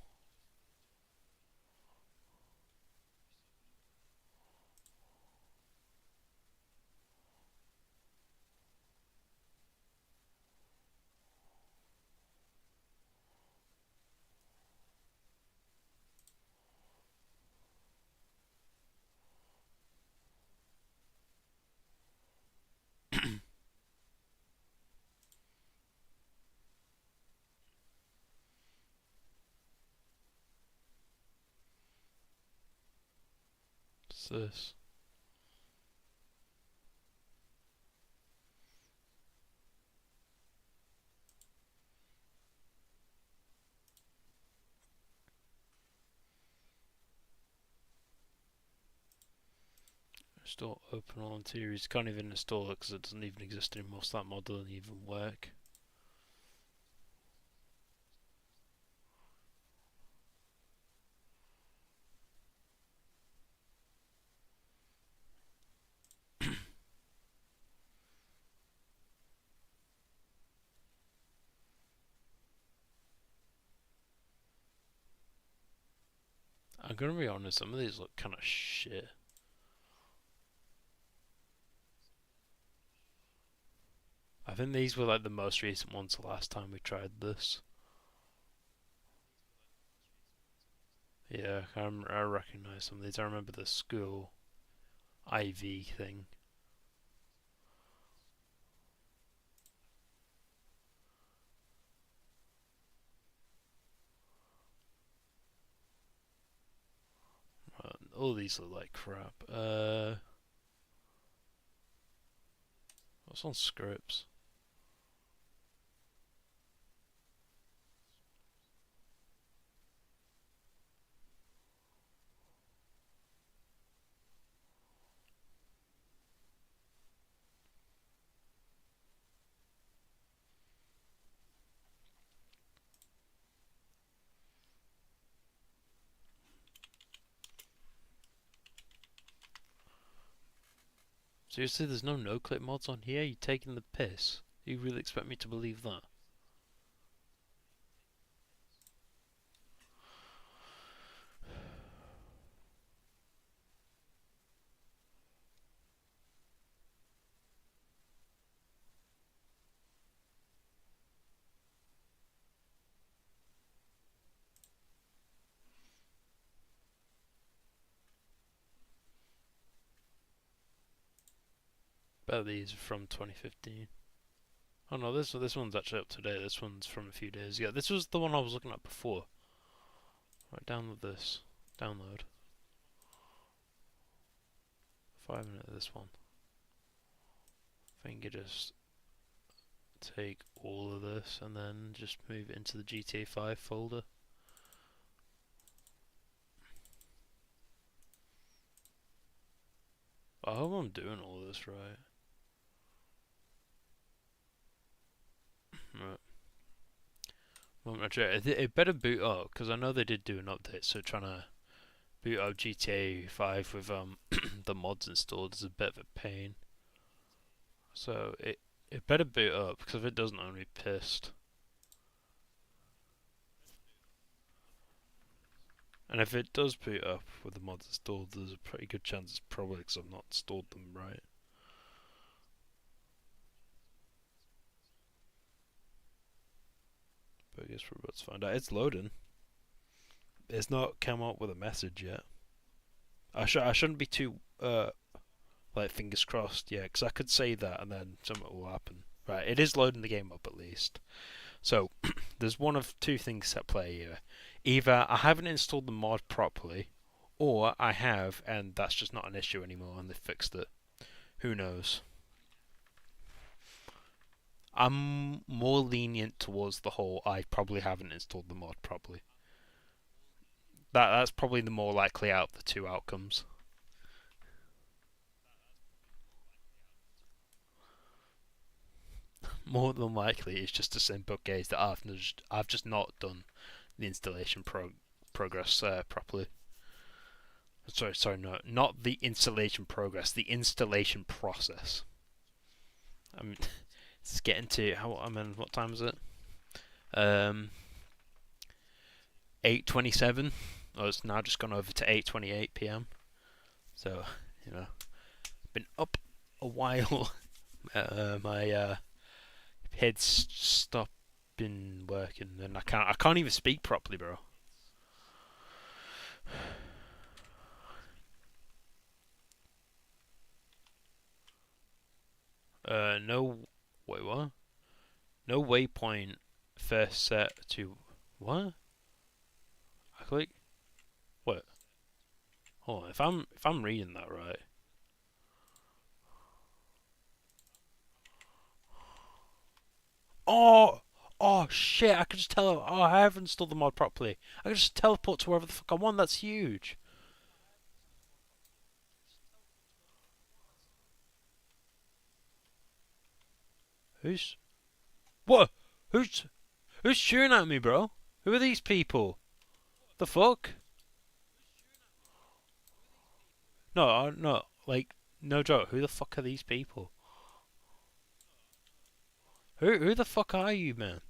What's this? Install open all interiors. Can't even install it because it doesn't even exist anymore, so that mod doesn't even work. I'm gonna be honest, some of these look kinda shit. I think these were like the most recent ones the last time we tried this. Yeah, I recognise some of these. I remember the school IV thing. All these look like crap. What's on scripts? Seriously, there's no no-clip mods on here? You taking the piss? You really expect me to believe that? Bet these are from 2015. Oh no, this one's actually up to date. This one's from a few days ago. This was the one I was looking at before. Right, download this. Download. 5 minutes of this one. I think you just take all of this and then just move it into the GTA 5 folder. I hope I'm doing all this right. Right. It better boot up because I know they did do an update. So trying to boot up GTA 5 with the mods installed is a bit of a pain. So it better boot up because if it doesn't, I'm gonna be pissed. And if it does boot up with the mods installed, there's a pretty good chance it's probably because I've not installed them right. I guess we're about to find out. It's loading. It's not come up with a message yet. I shouldn't be too like fingers crossed, yeah, because I could say that and then something will happen. Right, it is loading the game up at least. So there's one of two things at play here. Either I haven't installed the mod properly, or I have and that's just not an issue anymore and they fixed it. Who knows? I'm more lenient towards the whole I probably haven't installed the mod properly. That's probably the more likely out of the two outcomes. More than likely, it's just a simple case that I've just not done the installation progress properly. Sorry, no, not the installation progress, the installation process. I mean, it's getting to what time is it? 8:27. Oh, it's now just gone over to 8:28 p.m. So, you know, been up a while. My head's stopping working, and I can't even speak properly, bro. No, wait, what? No waypoint first set to what? I click what? Hold on, if I'm reading that right. Oh, oh shit! I could just tell. Oh, I haven't installed the mod properly. I could just teleport to wherever the fuck I want. That's huge. Who's what? Who's who's shooting at me, bro? Who are these people? The fuck? No, no, like no joke. Who the fuck are these people? Who the fuck are you, man?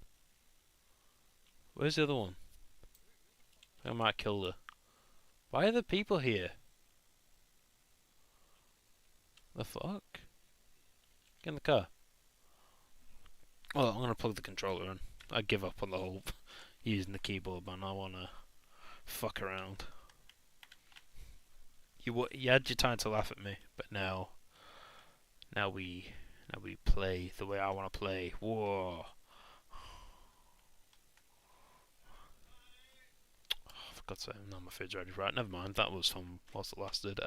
Where's the other one? I might kill her. Why are the people here? The fuck? Get in the car. Well, I'm gonna plug the controller in. I give up on the whole using the keyboard, man. I wanna fuck around. You had your time to laugh at me, but now we play the way I want to play. Whoa! Oh, for God's sake, now my food's ready. Right, never mind. That was fun whilst it lasted.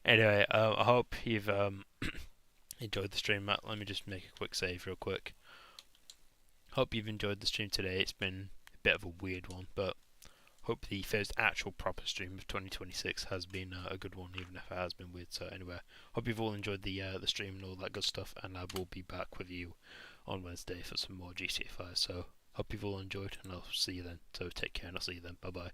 Anyway, I hope you've enjoyed the stream, Matt. Let me just make a quick save real quick. Hope you've enjoyed the stream today. It's been a bit of a weird one, but hope the first actual proper stream of 2026 has been a good one, even if it has been weird. So anyway, hope you've all enjoyed the stream and all that good stuff, and I will be back with you on Wednesday for some more GTA 5. So hope you've all enjoyed, and I'll see you then. So take care, and I'll see you then. Bye bye.